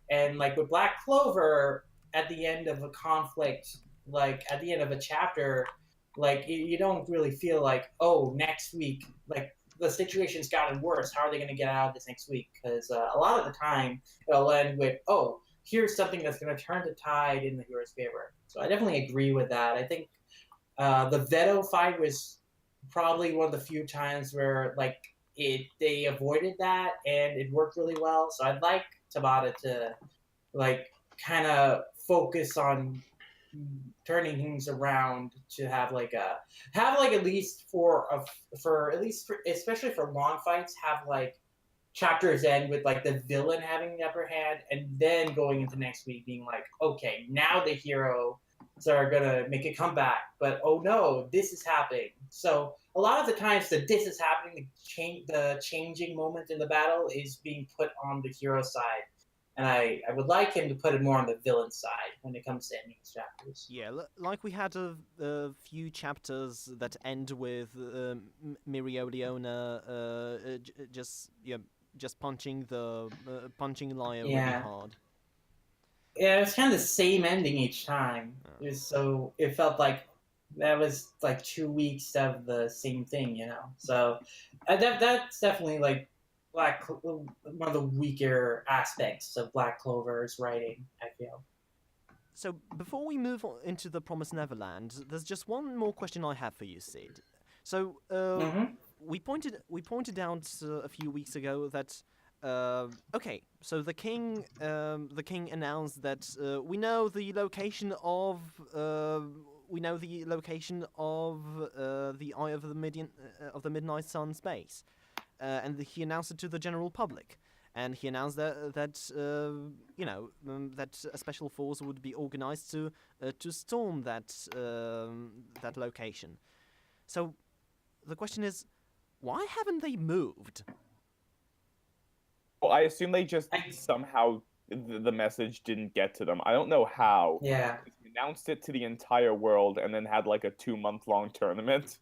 And like with Black Clover, at the end of a conflict, like at the end of a chapter, like you don't really feel like, "Oh, next week, like the situation's gotten worse. How are they going to get out of this next week?" Because a lot of the time, it'll end with, "Oh, here's something that's going to turn the tide in the hero's favor." So I definitely agree with that. I think the Veto fight was probably one of the few times where like they avoided that and it worked really well. So I'd like Tabata to like kind of focus on turning things around to have at least especially for long fights have like chapters end with like the villain having the upper hand and then going into next week being like, okay, now the hero are gonna make a comeback, but oh no, this is happening. So a lot of the times that this is happening, the changing moment in the battle is being put on the hero side, and I would like him to put it more on the villain side when it comes to ending his chapters. Yeah, like we had a few chapters that end with Miriodiona just punching Laya really hard. Yeah, it's kind of the same ending each time. So it felt like that was like 2 weeks of the same thing, you know. So that's definitely like one of the weaker aspects of Black Clover's writing, I feel. So before we move on into the Promised Neverland, there's just one more question I have for you, Sid. So we pointed out a few weeks ago that. Okay, so the king announced that we know the location of the Eye of the Midnight Sun's base, and he announced it to the general public, and he announced that a special force would be organized to storm that location. So the question is, why haven't they moved? Well, I assume they just somehow the message didn't get to them. I don't know how. Yeah. They announced it to the entire world and then had like a 2-month-long tournament.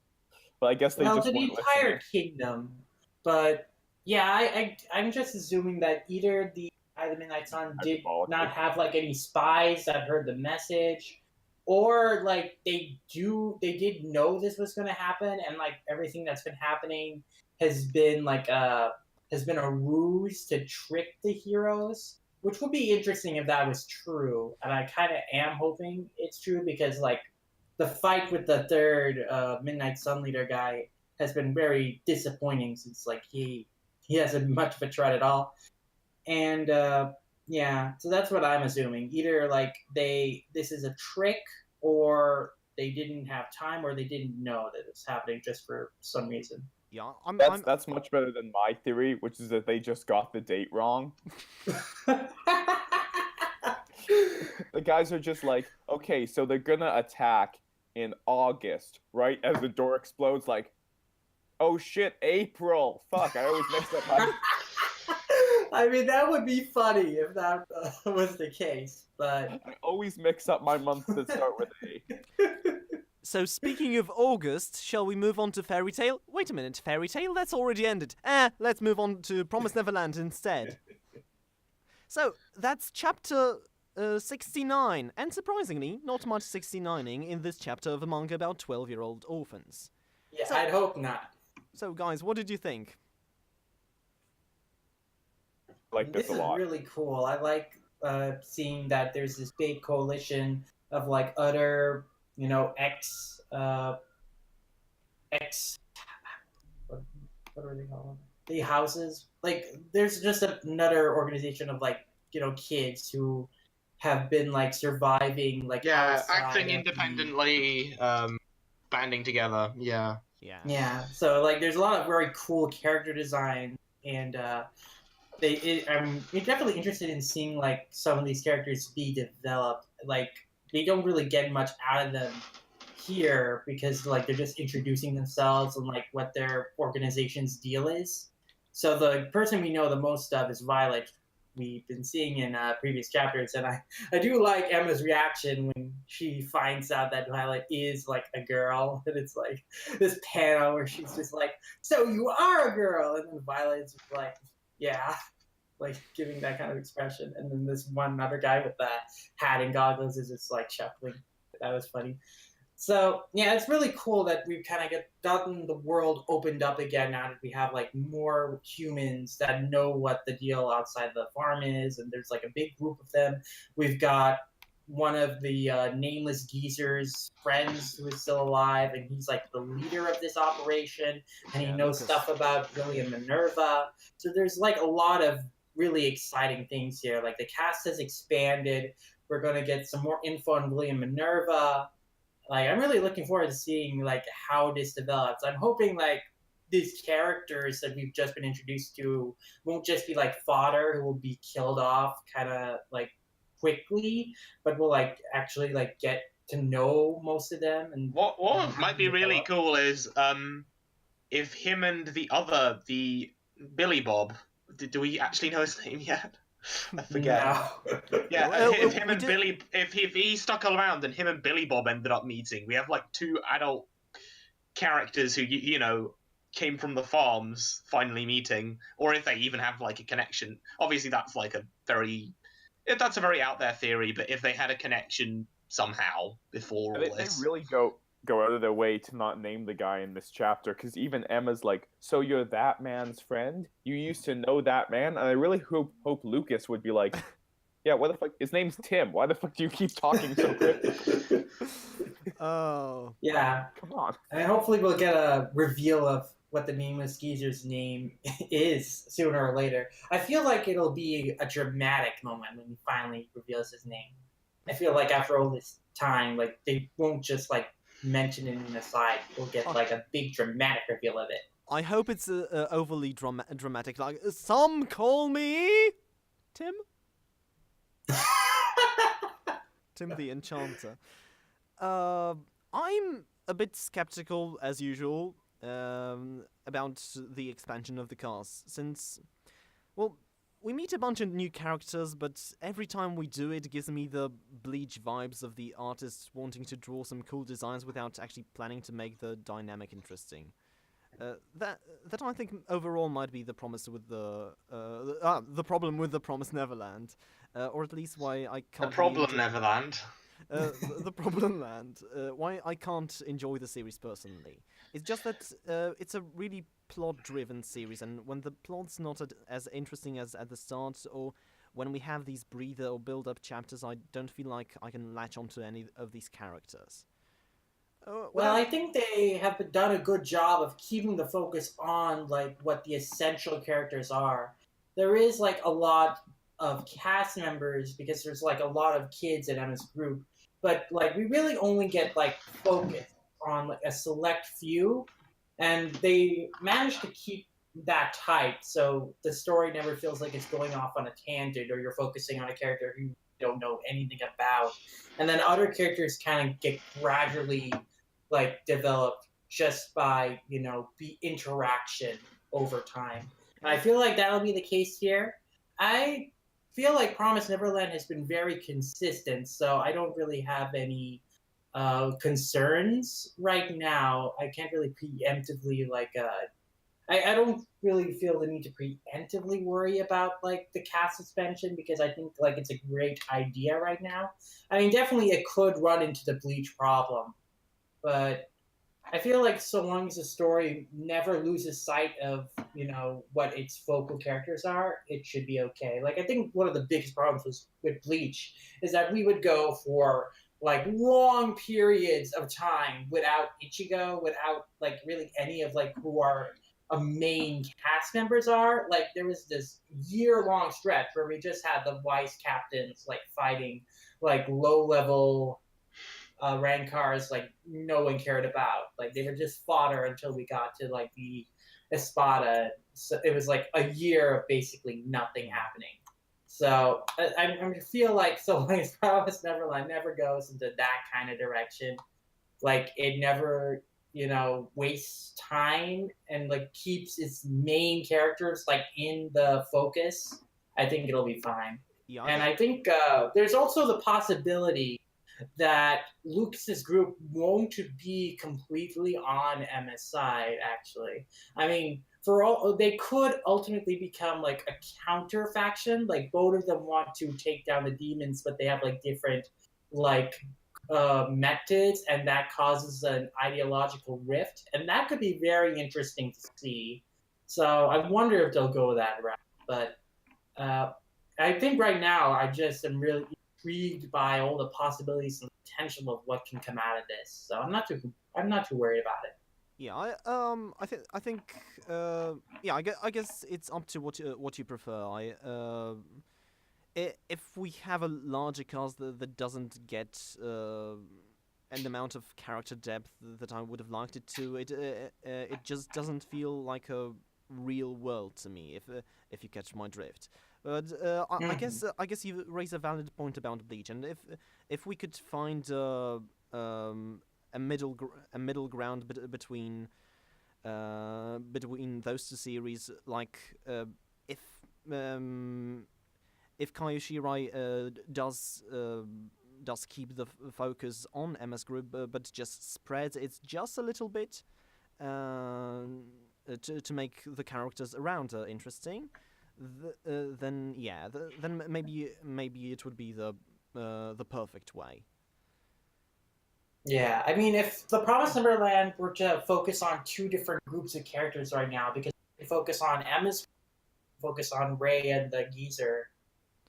But I guess they just to the weren't entire listening. kingdom. But yeah, I'm just assuming that either the Eye of the Midnight Sun did not have like any spies that heard the message, or like they did know this was going to happen, and like everything that's been happening has been a ruse to trick the heroes, which would be interesting if that was true. And I kind of am hoping it's true because, like, the fight with the third Midnight Sun Leader guy has been very disappointing since, like, he hasn't much of a threat at all. And, yeah, so that's what I'm assuming. Either, like, this is a trick, or they didn't have time, or they didn't know that it's happening just for some reason. Yeah, that's much better than my theory, which is that they just got the date wrong. The guys are just like, okay, so they're gonna attack in August, right? As the door explodes, like, oh shit, April! Fuck, I always mix up my... I mean, that would be funny if that was the case, but... I always mix up my months that start with A. So speaking of August, shall we move on to Fairy Tail? Wait a minute, Fairy Tail? That's already ended. Let's move on to Promised Neverland instead. So, that's chapter 69, and surprisingly, not much 69ing in this chapter of a manga about 12-year-old orphans. Yeah, so, I'd hope not. So guys, what did you think? I like this a lot. This is really cool. I like seeing that there's this big coalition of like other... you know, what are they called? The houses. Like, there's just another organization of, like, you know, kids who have been, like, surviving, like, acting independently, banding together, yeah. Yeah. Yeah. So like, there's a lot of very cool character design, and I'm definitely interested in seeing like some of these characters be developed. Like, they don't really get much out of them here because like they're just introducing themselves and like what their organization's deal is. So the person we know the most of is Violet. We've been seeing in previous chapters, and I do like Emma's reaction when she finds out that Violet is like a girl, and it's like this panel where she's just like, "So you are a girl," and then Violet's just like, "Yeah," like giving that kind of expression, and then this one other guy with the hat and goggles is just like chuckling. That was funny. So yeah, it's really cool that we've kind of gotten the world opened up again now that we have like more humans that know what the deal outside the farm is, and there's like a big group of them. We've got one of the nameless geezer's friends who is still alive, and he's like the leader of this operation, and he knows stuff about William Minerva. So there's like a lot of really exciting things here. Like, the cast has expanded. We're going to get some more info on William Minerva. Like, I'm really looking forward to seeing like how this develops. I'm hoping like these characters that we've just been introduced to won't just be like fodder who will be killed off kind of like quickly, but we'll like actually like get to know most of them. And what might be really cool is if him and the Billy Bob, do we actually know his name yet? I forget. No. Yeah, Well, if him we and did- Billy, if he stuck around and him and Billy Bob ended up meeting, we have like two adult characters who you know came from the farms finally meeting, or if they even have like a connection. Obviously, that's like a very out there theory, but if they had a connection somehow before all They this, really go out of their way to not name the guy in this chapter, because even Emma's like, "So you're that man's friend? You used to know that man?" And I really hope Lucas would be like, "Yeah, what the fuck? His name's Tim. Why the fuck do you keep talking so cryptically?" Oh. Yeah. Come on. And hopefully we'll get a reveal of what the nameless geezer's name is sooner or later. I feel like it'll be a dramatic moment when he finally reveals his name. I feel like after all this time, like, they won't just like mention it in an aside. We'll get like a big dramatic reveal of it. I hope it's overly dramatic. Like, some call me Tim. Tim the Enchanter. I'm a bit skeptical, as usual, about the expansion of the cast, since, well, we meet a bunch of new characters, but every time we do it gives me the Bleach vibes of the artists wanting to draw some cool designs without actually planning to make the dynamic interesting. That I think overall might be the promise with the problem with the Promised Neverland, or at least why I can't. the problem Neverland. The problem land. Why I can't enjoy the series personally. It's just that it's a really plot-driven series, and when the plot's not as interesting as at the start, or when we have these breather or build-up chapters, I don't feel like I can latch onto any of these characters. Well, I think they have done a good job of keeping the focus on like what the essential characters are. There is like a lot of cast members because there's like a lot of kids in Emma's group, but like we really only get like focused on like a select few, and they managed to keep that tight so the story never feels like it's going off on a tangent or you're focusing on a character who you don't know anything about, and then other characters kind of get gradually like developed just by interaction over time. And I feel like that'll be the case here. I feel like Promised Neverland has been very consistent, so I don't really have any concerns right now. I can't really preemptively I don't really feel the need to preemptively worry about like the cast suspension because I think like it's a great idea right now. I mean, definitely it could run into the Bleach problem, but I feel like so long as the story never loses sight of, what its focal characters are, it should be okay. Like, I think one of the biggest problems with Bleach is that we would go for, like, long periods of time without Ichigo, without, like, really any of, like, who our main cast members are. Like, there was this year-long stretch where we just had the vice captains, like, fighting, like, low-level Rancars, like, no one cared about. Like, they were just fodder until we got to, like, the Espada. So it was, like, a year of basically nothing happening. So I feel like Promised Neverland never goes into that kind of direction. Like, it never, wastes time and, like, keeps its main characters, like, in the focus. I think it'll be fine. Yeah, And I think there's also the possibility that Lucas's group won't be completely on Emma's side, actually. I mean, they could ultimately become like a counter faction. Like, both of them want to take down the demons, but they have like different like methods, and that causes an ideological rift, and that could be very interesting to see. So I wonder if they'll go that route. But I think right now I just am really intrigued by all the possibilities and potential of what can come out of this. So I'm not too worried about it. Yeah, I think, yeah, I guess it's up to what you prefer. If we have a larger cast that doesn't get an amount of character depth that I would have liked it to, it just doesn't feel like a real world to me. If you catch my drift. But I guess you raise a valid point about Bleach, and if we could find a middle ground between those two series, like if Kaio Shirai does keep the focus on Emma's group, but just spreads it just a little bit to make the characters around her interesting. Then maybe it would be the perfect way. Yeah, I mean, if the Promised Neverland were to focus on two different groups of characters right now, because they focus on Emma's, focus on Ray and the geezer.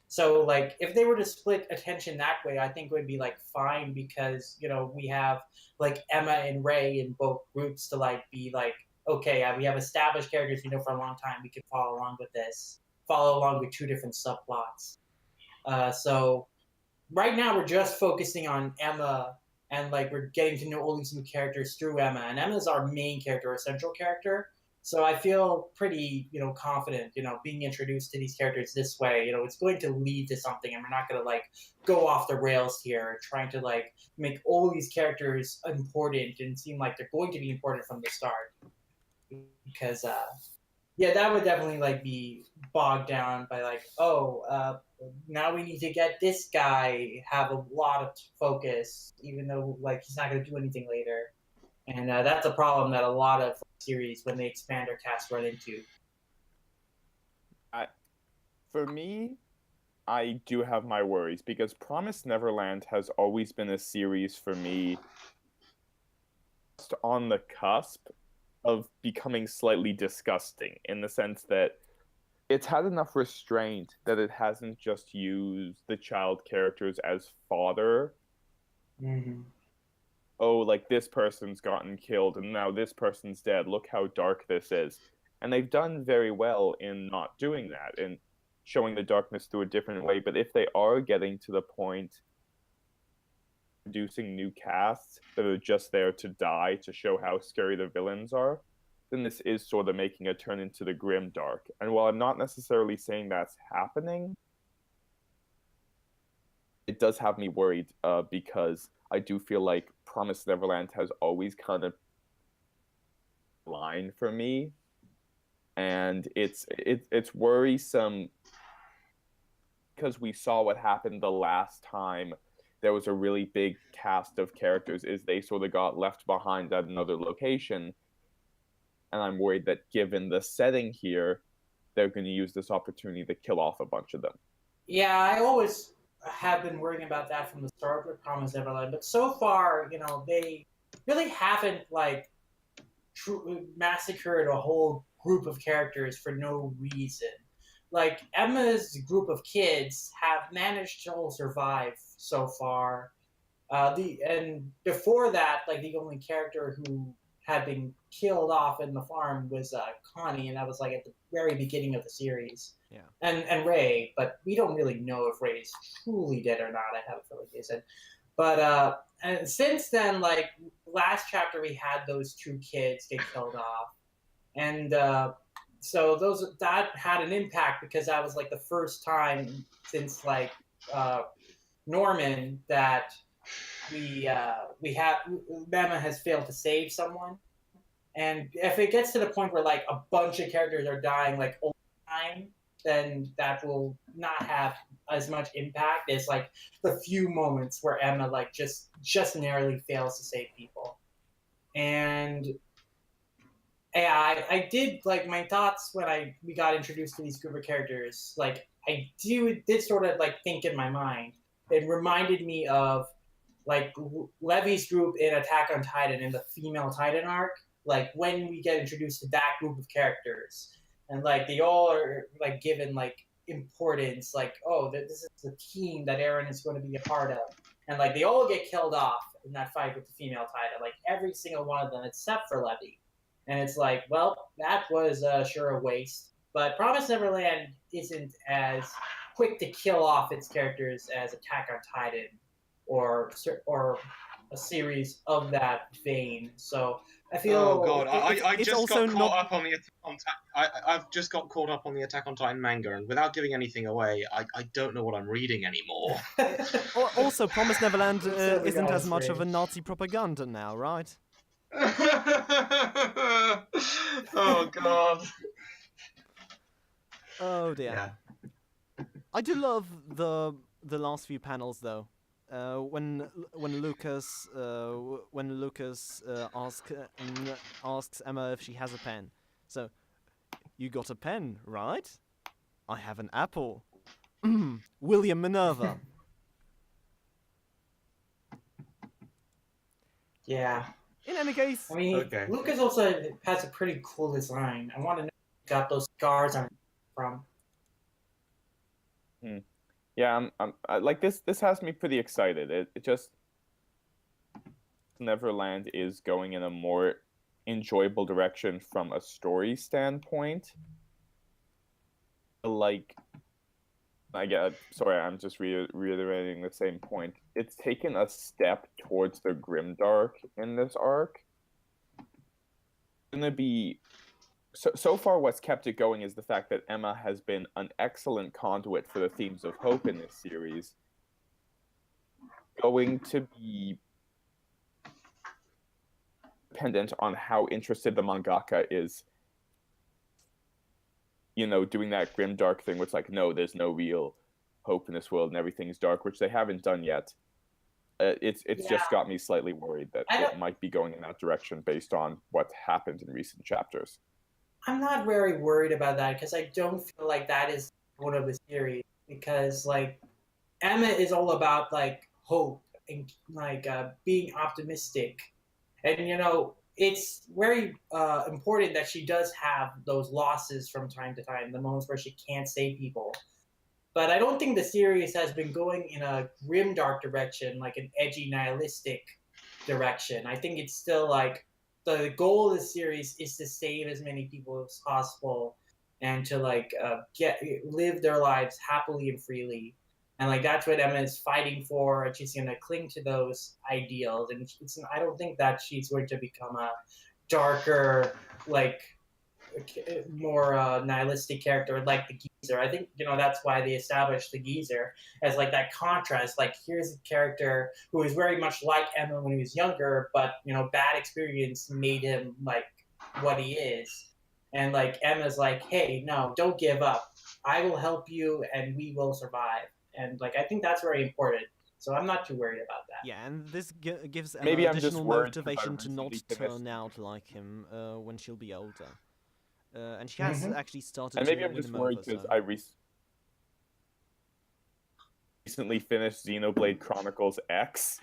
So, like, if they were to split attention that way, I think it would be, like, fine, because, we have, like, Emma and Ray in both groups to, like, be, like, okay, we have established characters we know for a long time, we can follow along with two different subplots. So, right now we're just focusing on Emma, and, like, we're getting to know all these new characters through Emma, and Emma's our main character, our central character. So I feel pretty, confident, being introduced to these characters this way, it's going to lead to something, and we're not going to, like, go off the rails here, trying to, like, make all these characters important and seem like they're going to be important from the start. Because, that would definitely, like, be bogged down by, like, now we need to get this guy have a lot of focus, even though, like, he's not going to do anything later. And that's a problem that a lot of series, when they expand their cast, run into. For me, I do have my worries, because Promised Neverland has always been a series for me just on the cusp of becoming slightly disgusting, in the sense that it's had enough restraint that it hasn't just used the child characters as fodder. Mm-hmm. Oh, like, this person's gotten killed and now this person's dead. Look how dark this is. And they've done very well in not doing that and showing the darkness through a different way. But if they are getting to the point producing new casts that are just there to die to show how scary the villains are, then this is sort of making a turn into the grim dark. And while I'm not necessarily saying that's happening, it does have me worried, because I do feel like Promised Neverland has always kind of line for me, and it's worrisome because we saw what happened the last time there was a really big cast of characters, is they sort of got left behind at another location, and I'm worried that given the setting here, they're going to use this opportunity to kill off a bunch of them. Yeah, I always have been worrying about that from the start with Promised Neverland, but so far, they really haven't, like, massacred a whole group of characters for no reason. Like, Emma's group of kids have managed to all survive so far. And before that, like, the only character who had been killed off in the farm was Connie, and that was, like, at the very beginning of the series. Yeah. And Ray, but we don't really know if Ray is truly dead or not. I have a feeling they said. But and since then, like last chapter, we had those 2 kids get killed off, and so that had an impact because that was like the first time since like Norman that we have Mema has failed to save someone, and if it gets to the point where like a bunch of characters are dying like all the time, then that will not have as much impact as like the few moments where Emma like just narrowly fails to save people. And yeah, I did like my thoughts when we got introduced to these group of characters. Like I did sort of like think in my mind. It reminded me of like Levy's group in Attack on Titan in the female Titan arc. Like when we get introduced to that group of characters, and like they all are like given like importance. Like this is the team that Eren is going to be a part of, and like they all get killed off in that fight with the female Titan. Like every single one of them except for Levy. And it's like, well, that was sure a waste. But Promised Neverland isn't as quick to kill off its characters as Attack on Titan or a series of that vein. So I feel. Oh god, I just got caught up on the I've just got caught up on the Attack on Titan manga, and without giving anything away, I don't know what I'm reading anymore. Also, Promised Neverland isn't as much of a Nazi propaganda now, right? Oh god. Oh dear. Yeah. I do love the last few panels though. When Lucas asks Emma if she has a pen. So, you got a pen, right? I have an apple. William Minerva. Yeah. In any case, I mean, okay. Lucas also has a pretty cool design. I want to know where he got those scars on from. Yeah, I like this. This has me pretty excited. It just Neverland is going in a more enjoyable direction from a story standpoint. Like, sorry, I'm just reiterating the same point. It's taken a step towards the grimdark in this arc. It's gonna be so far. What's kept it going is the fact that Emma has been an excellent conduit for the themes of hope in this series. Going to be dependent on how interested the mangaka is. You know, doing that grimdark thing, where it's like, no, there's no real hope in this world and everything's dark, which they haven't done yet. It's just got me slightly worried that it might be going in that direction based on what happened in recent chapters. I'm not very worried about that because I don't feel like that is one of the series, because like Emma is all about like hope and like being optimistic, and you know it's very important that she does have those losses from time to time, the moments where she can't save people. But I don't think the series has been going in a grimdark direction, like an edgy nihilistic direction. I think it's still like the goal of the series is to save as many people as possible and to like live their lives happily and freely. And like that's what Emma is fighting for, and she's gonna cling to those ideals. And I don't think that she's going to become a darker, like more nihilistic character like the Geezer. I think that's why they established the Geezer as like that contrast. Like here's a character who is very much like Emma when he was younger, but bad experience made him like what he is. And like Emma's like, hey, no, don't give up. I will help you, and we will survive. And like I think that's very important. So I'm not too worried about that. Yeah, and this gives Emma Maybe I'm just additional worried motivation to not recently finished. turn out like him when she'll be older. And she has actually started And to maybe I'm win just him worried over, because so. I recently finished Xenoblade Chronicles X,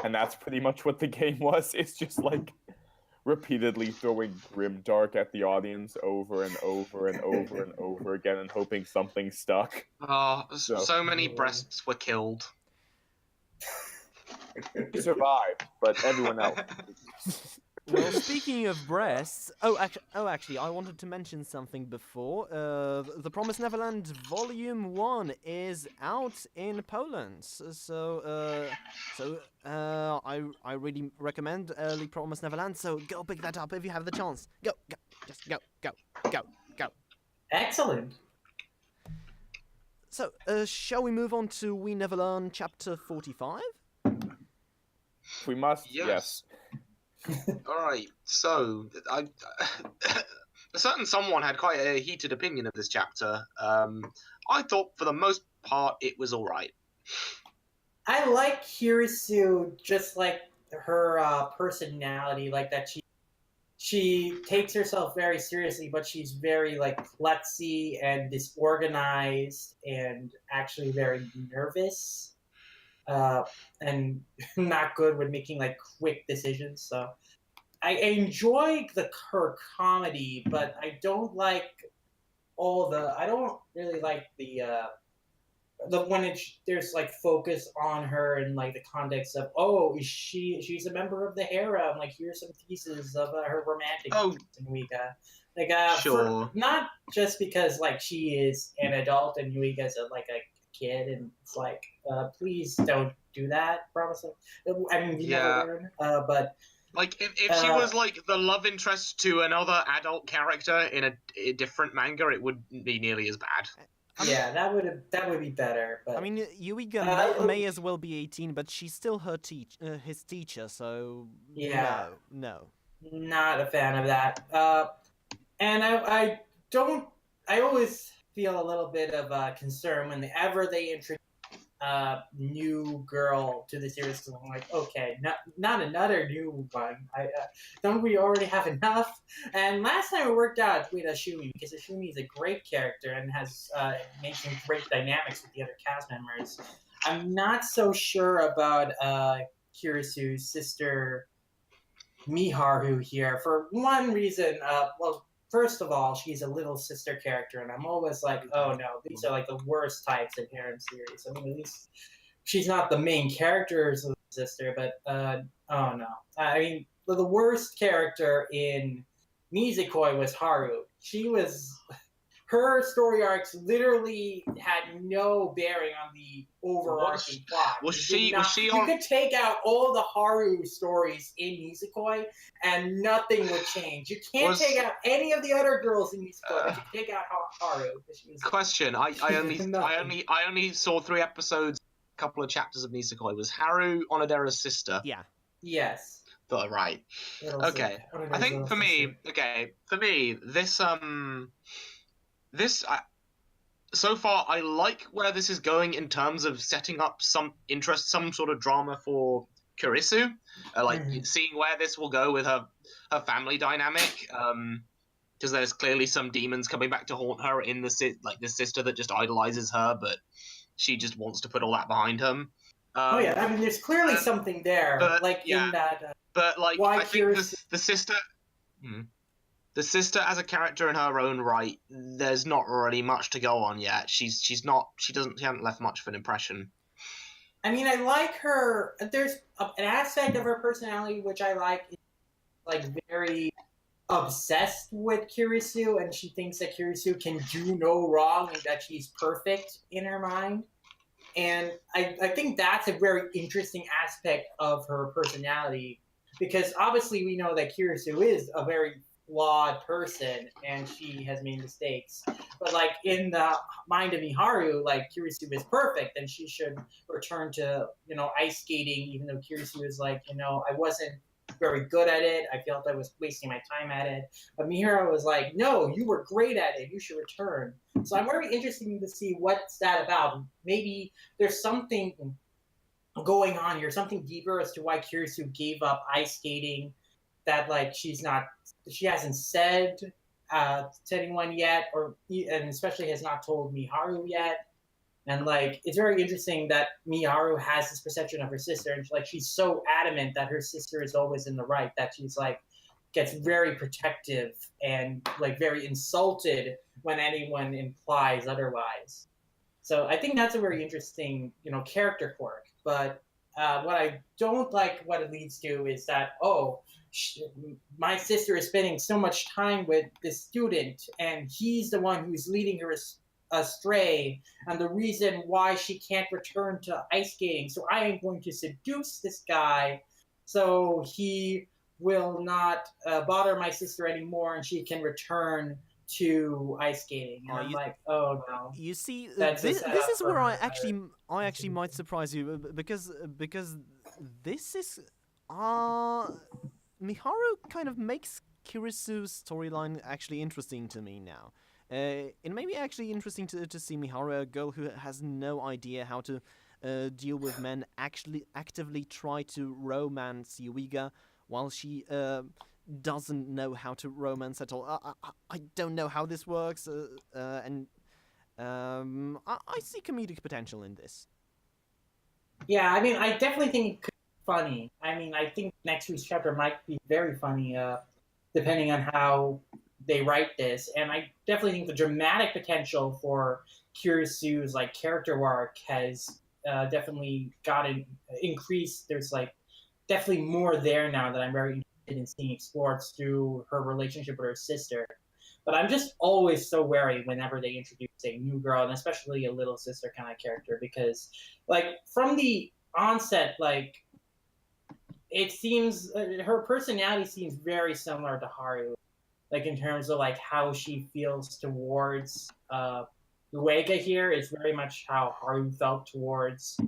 and that's pretty much what the game was. It's just like repeatedly throwing grimdark at the audience over and over and over and over again, and hoping something stuck. Oh, so many breasts were killed. He survived, but everyone else. Well, speaking of breasts, actually, I wanted to mention something before. The Promised Neverland Volume 1 is out in Poland, I really recommend early Promised Neverland. So go pick that up if you have the chance. Go, just go. Excellent. So, shall we move on to We Never Learn Chapter 45? We must. Yes. All right. So, a certain someone had quite a heated opinion of this chapter. I thought, for the most part, it was all right. I like Kirisu, just like her personality, like that she takes herself very seriously, but she's very like klutzy and disorganized and actually very nervous and not good with making like quick decisions. So I enjoy her comedy, but I don't like I don't really like the when there's like focus on her in like the context of she's a member of the harem, like here's some pieces of her romantic and sure, not just because like she is an adult and Yuika's like a kid, and it's like please don't do that, promise. I mean, you never learn, but like if she was like the love interest to another adult character in a different manga, it wouldn't be nearly as bad. Yeah, that would be better. But I mean, Yuiga may as well be 18, but she's still his teacher, so yeah, no, not a fan of that. And I always feel a little bit of concern whenever they introduce new girl to the series, because I'm like, okay, not another new one. Don't we already have enough? And last time it worked out with Ashumi, because Ashumi is a great character and has made some great dynamics with the other cast members. I'm not so sure about Kirisu's sister Miharu here, for one reason. First of all, she's a little sister character, and I'm always like, oh no, these are like the worst types in harem series. I mean, at least she's not the main character's sister, but oh no. I mean, the worst character in Nisekoi was Haru. Her story arcs literally had no bearing on the overarching plot. You could take out all the Haru stories in Nisekoi and nothing would change. You can't take out any of the other girls in Nisekoi, but you can take out Haru. Question: I only saw 3 episodes, a couple of chapters of Nisekoi. Was Haru Onodera's sister? Yeah. Yes. Right. Okay. I think for me, so far, I like where this is going in terms of setting up some sort of drama for Kirisu. Seeing where this will go with her family dynamic. Because there's clearly some demons coming back to haunt her in the sister that just idolizes her, but she just wants to put all that behind him. I mean, there's clearly something there, in that. I think the sister. The sister as a character in her own right, there's not really much to go on yet. She hasn't left much of an impression. I mean, I like her. There's an aspect of her personality which I like, like very obsessed with Kirisu, and she thinks that Kirisu can do no wrong and that she's perfect in her mind. And I think that's a very interesting aspect of her personality, because obviously we know that Kirisu is a very flawed person and she has made mistakes, but like in the mind of Miharu, like Kirisu is perfect and she should return to ice skating, even though Kirisu is like, I wasn't very good at it, I felt I was wasting my time at it, but Miharu was like, no, you were great at it, you should return. So I'm very interested to see what's that about. Maybe there's something going on here, something deeper as to why Kirisu gave up ice skating that like she hasn't said to anyone yet, and especially has not told Miharu yet. And like it's very interesting that Miharu has this perception of her sister, and she's so adamant that her sister is always in the right that she's like gets very protective and like very insulted when anyone implies otherwise. So I think that's a very interesting character quirk. But what I don't like what it leads to is that, my sister is spending so much time with this student, and he's the one who's leading her astray, and the reason why she can't return to ice skating. So I am going to seduce this guy so he will not bother my sister anymore, and she can return to ice skating. And I'm like, oh no. You see, this is where I actually might surprise you, because this is Miharu kind of makes Kirisu's storyline actually interesting to me now. It may be actually interesting to see Miharu, a girl who has no idea how to deal with men, actually actively try to romance Yuiga, while she doesn't know how to romance at all. I don't know how this works, and I see comedic potential in this. Yeah, I mean, I definitely think it could be funny. I mean, I think next week's chapter might be very funny, depending on how they write this. And I definitely think the dramatic potential for Kirisu's character arc has definitely gotten increased. There's definitely more there now that I'm very interested in seeing explored through her relationship with her sister. But I'm just always so wary whenever they introduce a new girl, and especially a little sister kind of character, because from the onset, it seems her personality seems very similar to Haru, in terms of how she feels towards Uega here is very much how Haru felt towards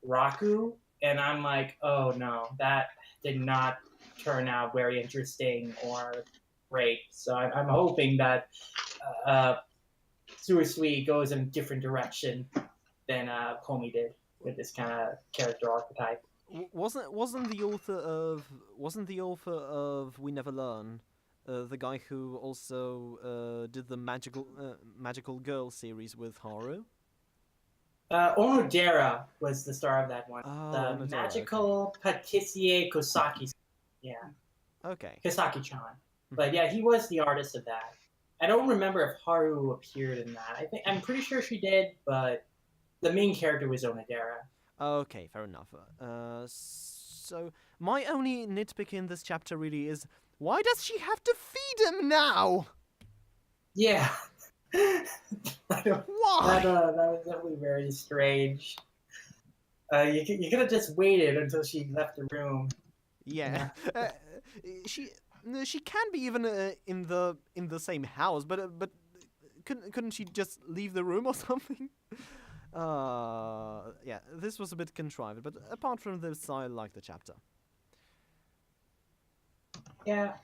Raku, and I'm like, oh no, that did not turn out very interesting or great. So I'm hoping that Suisui goes in a different direction than Komi did with this kind of character archetype. Wasn't the author of We Never Learn the guy who also did the Magical Girl series with Haru? Onodera was the star of that one. Oh, the Onodera, Magical Patissier Kosaki. Yeah. Okay. Kosaki-chan. But yeah, he was the artist of that. I don't remember if Haru appeared in that. I'm pretty sure she did, but the main character was Onodera. Okay, fair enough. So my only nitpick in this chapter really is, why does she have to feed him now? Yeah. Why? That was definitely very strange. You could have just waited until she left the room. Yeah. She can be even in the same house, but couldn't she just leave the room or something? Yeah, this was a bit contrived, but apart from this, I like the chapter. Yeah.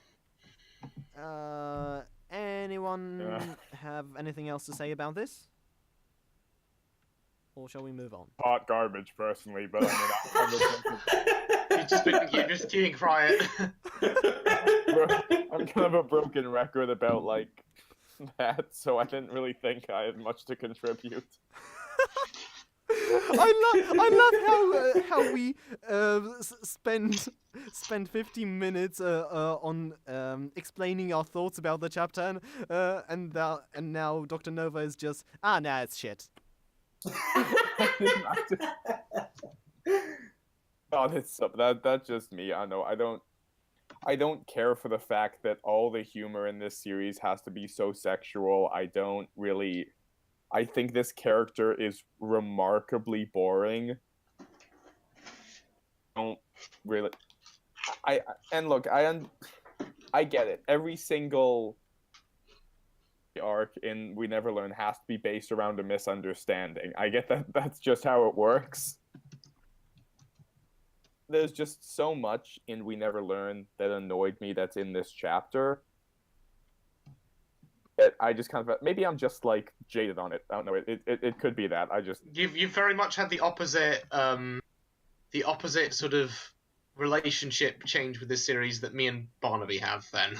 Anyone have anything else to say about this? Or shall we move on? Hot garbage, personally, but You're just keeping quiet. I'm kind of a broken record about that, so I didn't really think I had much to contribute. I love how we spend 15 minutes on explaining our thoughts about the chapter, and now Dr. Nova is just nah, it's shit. Oh, that's just me. I know. I don't care for the fact that all the humor in this series has to be so sexual. I think this character is remarkably boring. Don't really. I get it. Every single arc in We Never Learn has to be based around a misunderstanding. I get that. That's just how it works. There's just so much in We Never Learn that annoyed me that's in this chapter. I just kind of, maybe I'm just jaded on it. I don't know. It could be that. You've very much had the opposite sort of relationship change with this series that me and Barnaby have. Then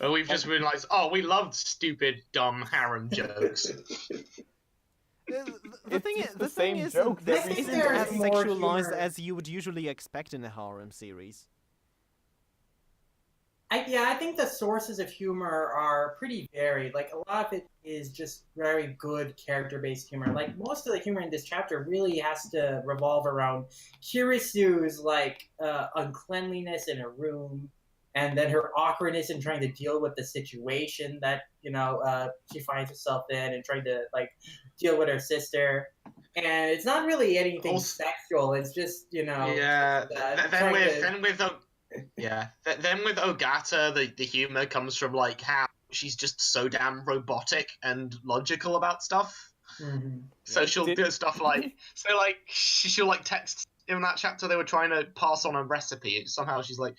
we've just realised, we loved stupid, dumb harem jokes. The thing is, this isn't as sexualized as you would usually expect in a harem series. I think the sources of humor are pretty varied. Like, a lot of it is just very good character-based humor. Like, most of the humor in this chapter really has to revolve around Kirisu's, like, uncleanliness in her room, and then her awkwardness in trying to deal with the situation that, she finds herself in, and trying to, like, deal with her sister. And it's not really anything sexual. It's just, Yeah. Then with Ogata, the humor comes from like how she's just so damn robotic and logical about stuff. Mm-hmm. So she'll do stuff like she'll like text in that chapter they were trying to pass on a recipe. Somehow she's like,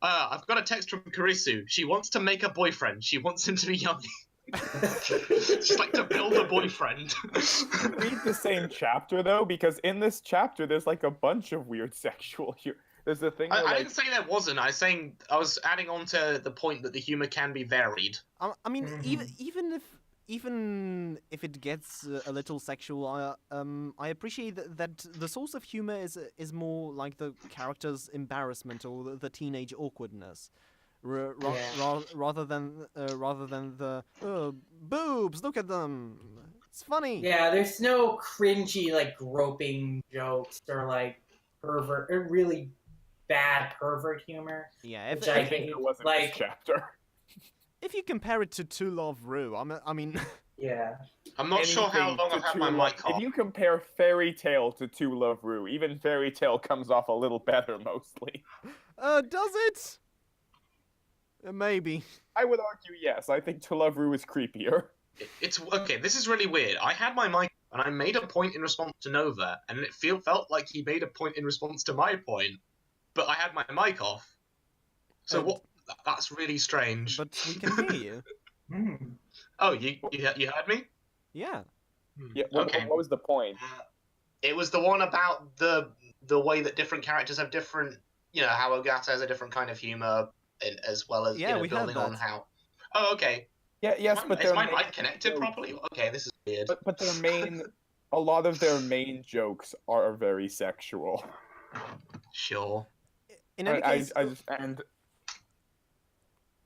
I've got a text from Kirisu. She wants to make a boyfriend. She wants him to be young. Just like to build a boyfriend. Read the same chapter though, because in this chapter there's like a bunch of weird sexual humor. There's a thing. I didn't say there wasn't. I was adding on to the point that the humor can be varied. I mean, even if it gets a little sexual, I appreciate that the source of humor is more like the character's embarrassment or the teenage awkwardness. Rather than the boobs, look at them, it's funny. Yeah, there's no cringy like groping jokes or like pervert or really bad pervert humor. Yeah, which I think it wasn't like this chapter. If you compare it to To Love Ru, I mean yeah. I'm not sure how long I've had my mic off. If you compare Fairy Tail to To Love Ru, even Fairy Tail comes off a little better mostly. Does it? Maybe. I would argue yes. I think To Love Ru is creepier. It's okay. This is really weird. I had my mic and I made a point in response to Nova, and it felt like he made a point in response to my point, but I had my mic off. So what? That's really strange. But we can hear you. Oh, you heard me? Yeah. Yeah. What was the point? It was the one about the way that different characters have different. How Ogata has a different kind of humor. As well as we building on how. Oh, okay. Yeah, yes, but is my mic connected properly? Okay, this is weird. But a lot of their main jokes are very sexual. Sure. In any case,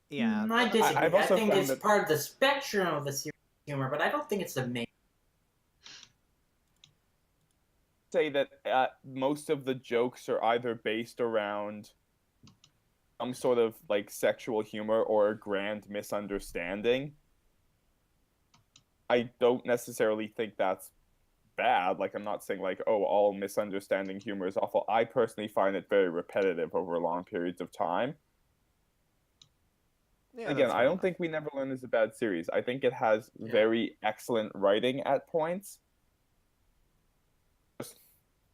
yeah, I disagree. I think it's part of the spectrum of the series humor, but I don't think it's the main. Say that most of the jokes are either based around some sort of like sexual humor or a grand misunderstanding. I don't necessarily think that's bad. Like, I'm not saying like, oh, all misunderstanding humor is awful. I personally find it very repetitive over long periods of time. Yeah, again, I don't think We Never Learn is a bad series. I think it has very excellent writing at points.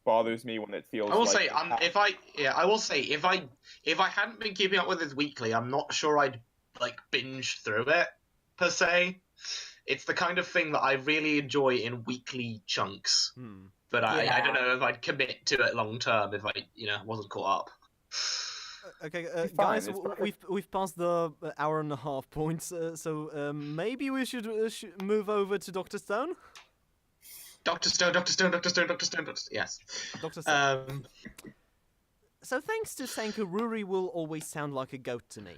Bothers me when it feels. I will say, if I hadn't been keeping up with it weekly, I'm not sure I'd like binge through it per se. It's the kind of thing that I really enjoy in weekly chunks, but I don't know if I'd commit to it long term if I wasn't caught up. Okay, guys, we've passed the hour and a half points, so maybe we should move over to Dr. Stone. Dr. Stone. Yes. Dr. Stone. So thanks to Senku, Ruri will always sound like a goat to me.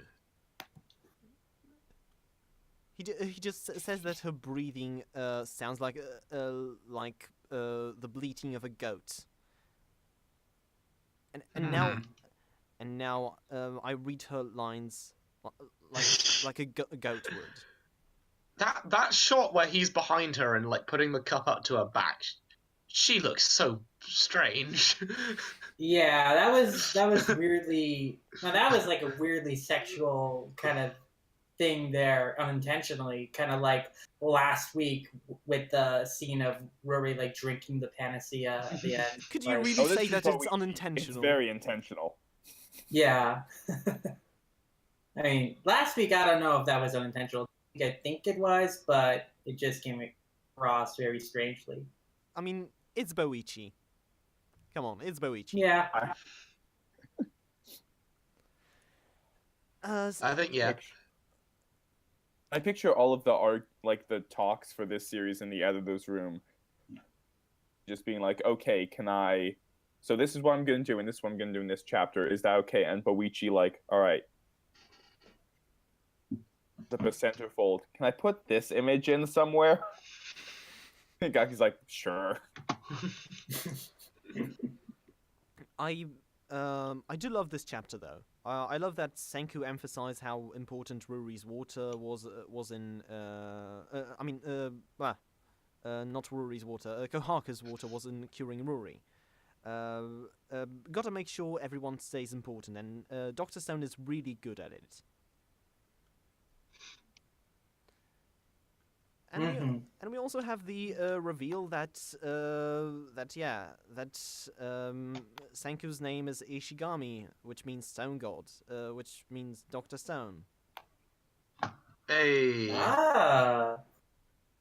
He just says that her breathing sounds like the bleating of a goat. And now I read her lines like a goat would. That shot where he's behind her and like putting the cup up to her back, she looks so strange. Yeah, that was weirdly. Now that was like a weirdly sexual kind of thing there, unintentionally, kind of like last week with the scene of Rory like drinking the panacea at the end. Could you really say that it's unintentional? It's very intentional. Yeah. I mean, last week I don't know if that was unintentional. I think it was, but it just came across very strangely. I mean, it's Boichi. Come on, it's Boichi. Yeah. I think, yeah. I picture all of the art, like the talks for this series in the editor's room, just being like, okay, so this is what I'm going to do, and this is what I'm going to do in this chapter. Is that okay? And Boichi like, all right, the centerfold. Can I put this image in somewhere? Gaki's like, sure. I do love this chapter though. I love that Senku emphasized how important Ruri's water was in. Not Ruri's water. Kohaku's water was in curing Ruri. Gotta make sure everyone stays important, and Dr. Stone is really good at it. And we also have the reveal that Senku's name is Ishigami, which means Stone God, which means Dr. Stone. Hey. Ah,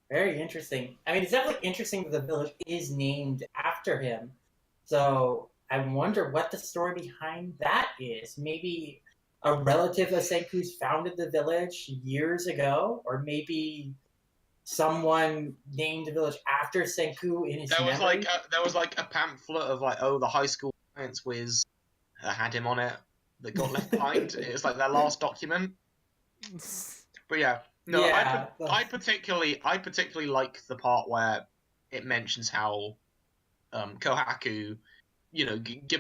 very interesting. I mean, it's definitely interesting that the village is named after him. So I wonder what the story behind that is. Maybe a relative of Senku's founded the village years ago, or maybe someone named the village after Senku in his memory. There was like a pamphlet of like, oh, the high school science whiz had him on it that got left behind. It was like their last document. But yeah, no, yeah, I particularly like the part where it mentions how Kohaku,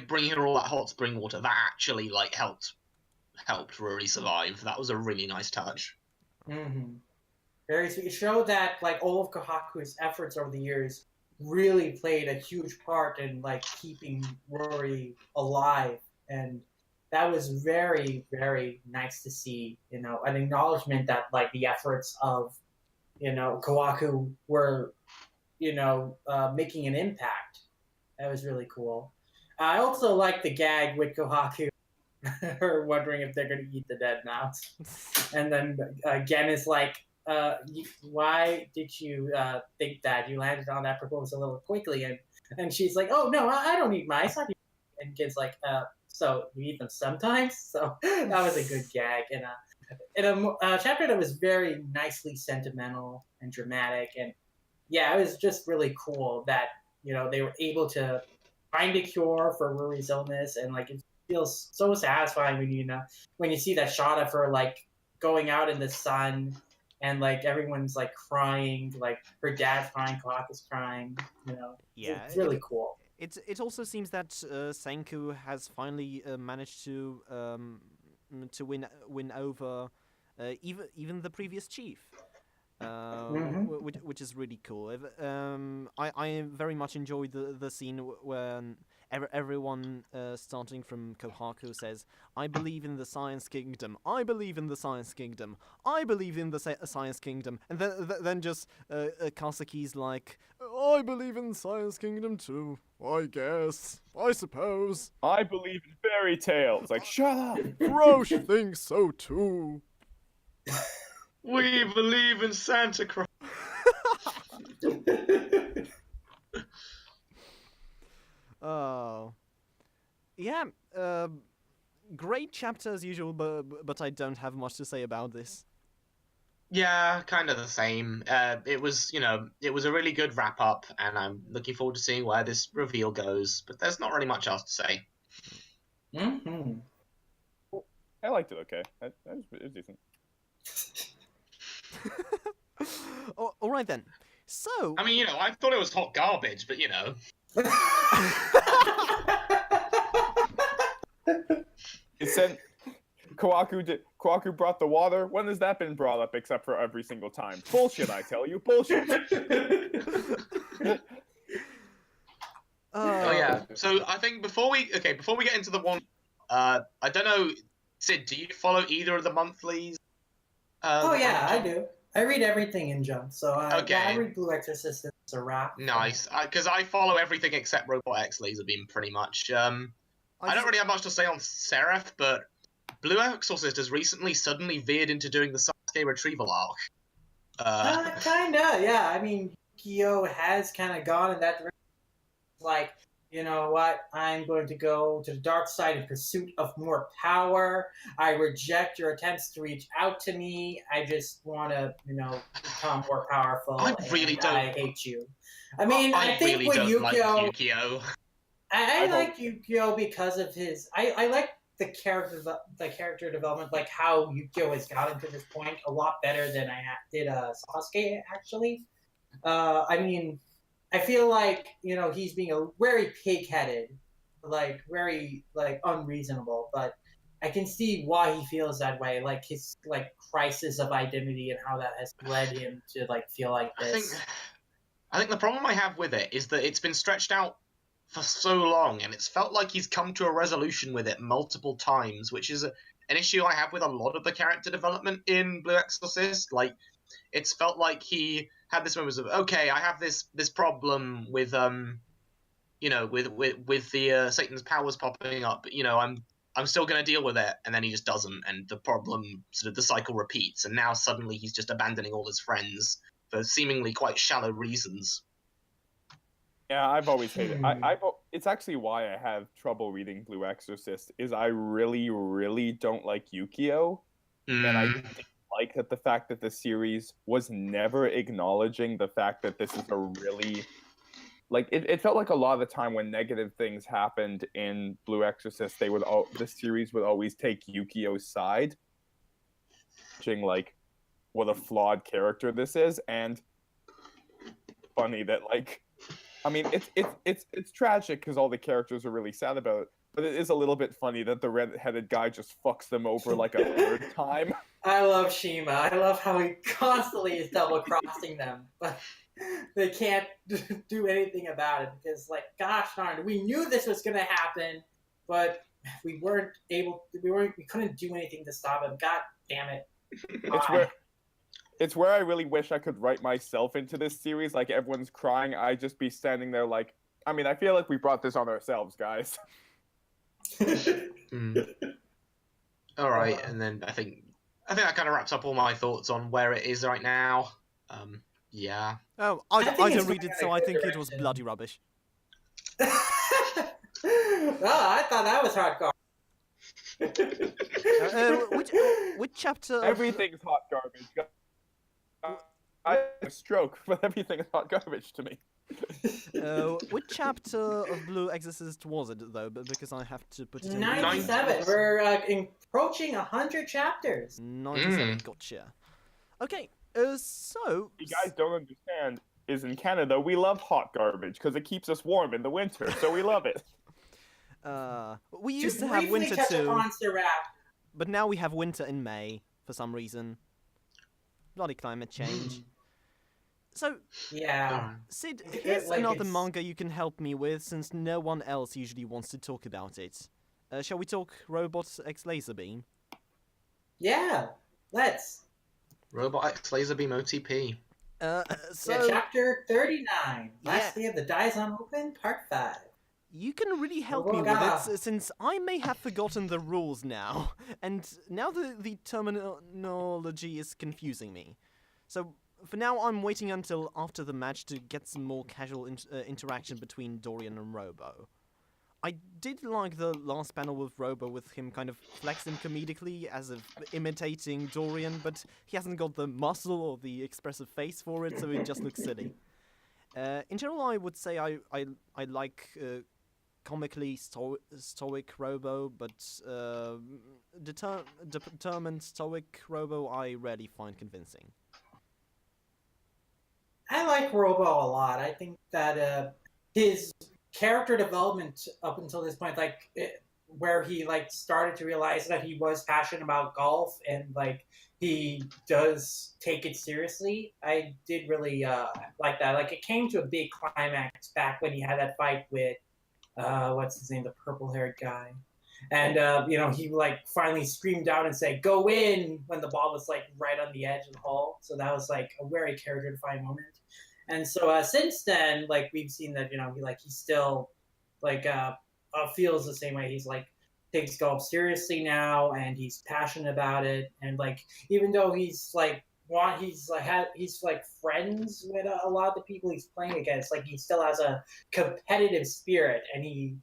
bringing her all that hot spring water, that actually like helped Ruri survive. That was a really nice touch. Mm-hmm. Very sweet. It showed that like all of Kohaku's efforts over the years really played a huge part in like keeping Ruri alive, and that was very, very nice to see. An acknowledgement that like the efforts of Kohaku were making an impact. That was really cool. I also like the gag with Kohaku, her wondering if they're going to eat the dead mouse, and then Gen is like, why did you think that? You landed on that proposal a little quickly, and she's like, oh no, I don't eat mice. And Gen's like, so you eat them sometimes? So that was a good gag, and in a chapter that was very nicely sentimental and dramatic, and yeah, it was just really cool that they were able to find a cure for Ruri's illness, and like it feels so satisfying when you see that shot of her like going out in the sun. And like everyone's like crying, like her dad's crying, Kohaku's crying. Yeah, it's really cool. It also seems that Senku has finally managed to win over even the previous chief, which is really cool. I very much enjoyed the scene when everyone starting from Kohaku says, I believe in the Science Kingdom, I believe in the Science Kingdom, I believe in the Science Kingdom, and then just Kasaki's like, I believe in Science Kingdom too, I guess, I suppose. I believe in fairy tales. Like, shut up! Roche thinks so too. We believe in Santa Claus. Oh, yeah. Great chapter as usual, but I don't have much to say about this. Yeah, kind of the same. It was a really good wrap up, and I'm looking forward to seeing where this reveal goes. But there's not really much else to say. Mm-hmm. I liked it. Okay, it was decent. All right then. So I mean, I thought it was hot garbage, but It said Kohaku brought the water. When has that been brought up except for every single time? Bullshit, I tell you, bullshit. Oh yeah. So I think before we get into the one, I don't know, Sid, do you follow either of the monthlies? Oh yeah, I do. I read everything in Jump, so okay. I read Blue Exorcist. It's a wrap. Nice, because I follow everything except Robot X Laserbeam pretty much. I don't really have much to say on Seraph, but Blue Exorcist has recently suddenly veered into doing the Sasuke retrieval arc. Kinda, yeah. I mean, Kyo has kind of gone in that direction. Like, you know what? I'm going to go to the dark side in pursuit of more power. I reject your attempts to reach out to me. I just want to, become more powerful. I hate you. I mean, I think really with don't Yukio, like Yukio. I like Yukio because of his. I like the character development, like how Yukio has gotten to this point, a lot better than I did Sasuke actually. I mean, I feel like he's being a very pig-headed, like very like unreasonable, but I can see why he feels that way, like his like crisis of identity and how that has led him to like feel like this. I think the problem I have with it is that it's been stretched out for so long, and it's felt like he's come to a resolution with it multiple times, which is an issue I have with a lot of the character development in Blue Exorcist. Like, it's felt like he had this moment of, okay, I have this problem with with the Satan's powers popping up, but I'm still going to deal with it, and then he just doesn't, and the problem, sort of the cycle repeats, and now suddenly he's just abandoning all his friends for seemingly quite shallow reasons. Yeah, I've always hated it. It's actually why I have trouble reading Blue Exorcist, is I really, really don't like Yukio, and I didn't like that the fact that the series was never acknowledging the fact that this is a really... Like, it felt like a lot of the time when negative things happened in Blue Exorcist, the series would always take Yukio's side, like what a flawed character this is, and funny that, like, I mean, it's tragic because all the characters are really sad about it, but it is a little bit funny that the red-headed guy just fucks them over like a third time. I love Shima. I love how he constantly is double-crossing them, but they can't do anything about it because, like, gosh darn, we knew this was gonna happen, but we couldn't do anything to stop him. God damn it. It's where I really wish I could write myself into this series. Like, everyone's crying, I'd just be standing there like, I mean, I feel like we brought this on ourselves, guys. All right, and then I think that kind of wraps up all my thoughts on where it is right now. Yeah. Oh, I didn't read it, so I think it was bloody rubbish. Oh, I thought that was hardcore. Which chapter? Everything's hot garbage. I had a stroke, but everything is hot garbage to me. Which chapter of Blue Exorcist was it, though? Because I have to put it in... 97. We're approaching 100 chapters. 97, gotcha. Okay, so... You guys don't understand, is in Canada, we love hot garbage, because it keeps us warm in the winter, so we love it. We used to have winter too, but now we have winter in May, for some reason. Bloody climate change. So, yeah. Sid, here's another manga you can help me with, since no one else usually wants to talk about it. Shall we talk Robot X Laserbeam? Yeah, let's. Robot X Laserbeam OTP. So chapter 39. Last day of the Dies Unopened, part 5. You can really help me with it, since I may have forgotten the rules now, and now the terminology is confusing me. So, for now, I'm waiting until after the match to get some more casual interaction between Dorian and Robo. I did like the last panel with Robo, with him kind of flexing comedically as if imitating Dorian, but he hasn't got the muscle or the expressive face for it, so it just looks silly. In general, I would say I like comically stoic Robo, but determined stoic Robo I rarely find convincing. I like Robo a lot. I think that his character development up until this point, where he started to realize that he was passionate about golf and he does take it seriously, I did really like that. It came to a big climax back when he had that fight with what's his name, the purple-haired guy. And, he finally screamed out and said, "Go in," when the ball was right on the edge of the hole. So that was a very character-defining moment. And so since then, we've seen that, he still feels the same way. He's takes golf seriously now, and he's passionate about it. And even though he's friends with a lot of the people he's playing against, he still has a competitive spirit, and he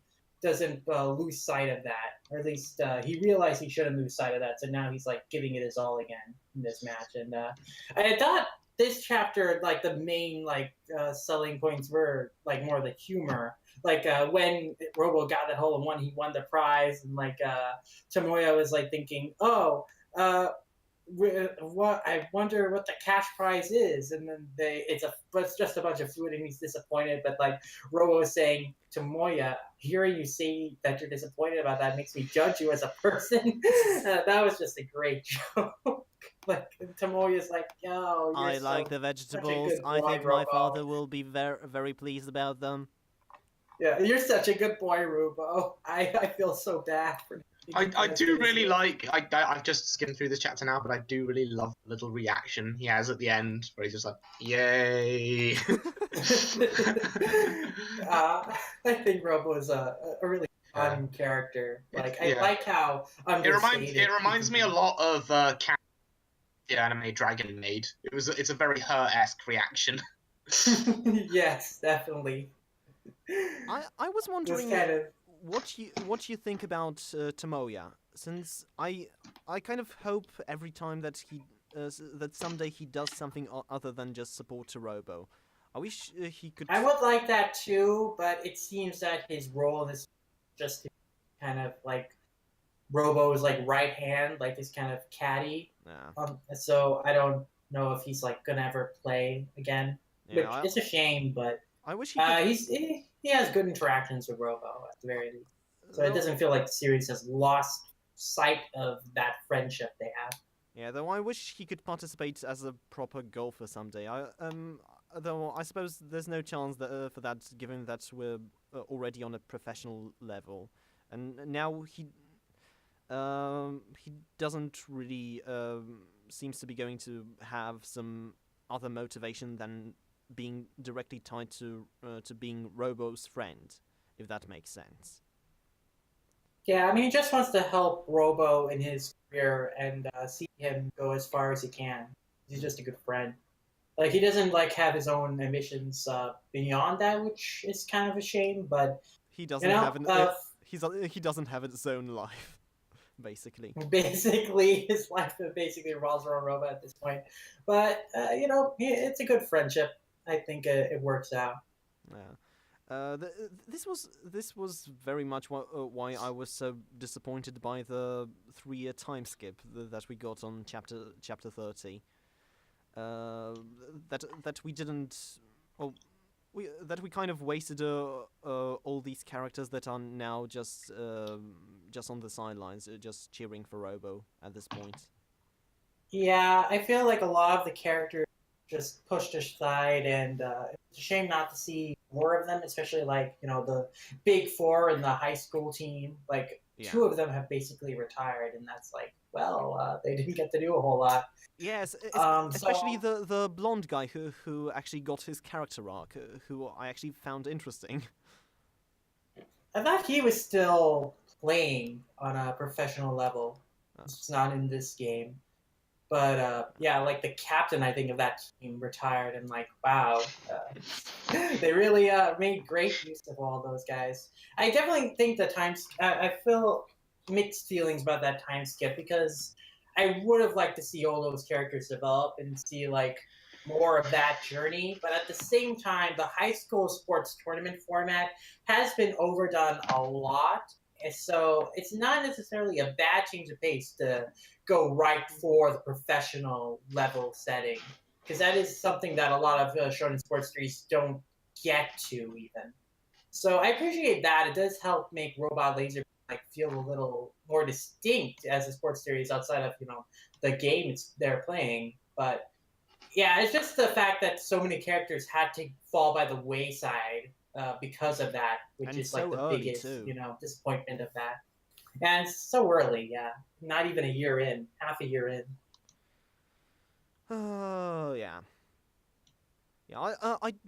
doesn't lose sight of that, or at least he realized he shouldn't lose sight of that. So now he's giving it his all again in this match, and I thought this chapter, like the main selling points were like more the humor. Like when Robo got that hole in one, he won the prize, and Tomoya was like thinking, "Oh, what? I wonder what the cash prize is." And then it's just a bunch of food, and he's disappointed. But like Robo was saying, Tomoya, hearing you say that you're disappointed about that makes me judge you as a person. That was just a great joke. Like Tomoya's like, "Yo, I like the vegetables. I think my father will be very, very pleased about them." Yeah, you're such a good boy, Robo. I feel so bad for. I do really like. I've just skimmed through this chapter now, but I do really love the little reaction he has at the end, where he's just like, "Yay!" I think Robo is a really fun character. Like I like how it reminds me a lot of the anime Dragon Maid. It's a very her-esque reaction. Yes, definitely. I was wondering what you think about Tomoya, since I kind of hope every time that that someday he does something other than just support to Robo. I wish he could. I would like that too, but it seems that his role is just to kind of like Robo's like right hand, like his kind of caddy. Yeah. So I don't know if he's like gonna ever play again, which it's a shame, but. I wish he he has good interactions with Robo at the very least. So it doesn't feel like the series has lost sight of that friendship they have. Yeah, though I wish he could participate as a proper golfer someday. Though I suppose there's no chance that for that, given that we're already on a professional level, and now he doesn't really seems to be going to have some other motivation than being directly tied to being Robo's friend, if that makes sense. Yeah, I mean, he just wants to help Robo in his career and see him go as far as he can. He's just a good friend. Like, he doesn't have his own ambitions beyond that, which is kind of a shame. But he doesn't he doesn't have his own life. Basically, his life basically revolves around Robo at this point. But it's a good friendship. I think it works out. Yeah, this was very much why I was so disappointed by the 3-year time skip that we got on chapter 30. That we didn't. That we kind of wasted all these characters that are now just on the sidelines, just cheering for Robo at this point. Yeah, I feel like a lot of the characters just pushed aside, and it's a shame not to see more of them, especially the big four in the high school team. Two of them have basically retired, and that's they didn't get to do a whole lot. Yes, especially the blonde guy who actually got his character arc, who I actually found interesting. I thought he was still playing on a professional level. It's not in this game. But the captain, I think, of that team retired, and wow, they really made great use of all those guys. I definitely think I feel mixed feelings about that time skip, because I would have liked to see all those characters develop and see more of that journey. But at the same time, the high school sports tournament format has been overdone a lot. And so it's not necessarily a bad change of pace to go right for the professional level setting, because that is something that a lot of shonen sports series don't get to even. So I appreciate that. It does help make Robot Laser feel a little more distinct as a sports series outside of the game they're playing. But yeah, it's just the fact that so many characters had to fall by the wayside because of that, which is so the biggest too. Disappointment of that. And it's so early, yeah. Not even a year in, half a year in. Oh, yeah. Yeah, I like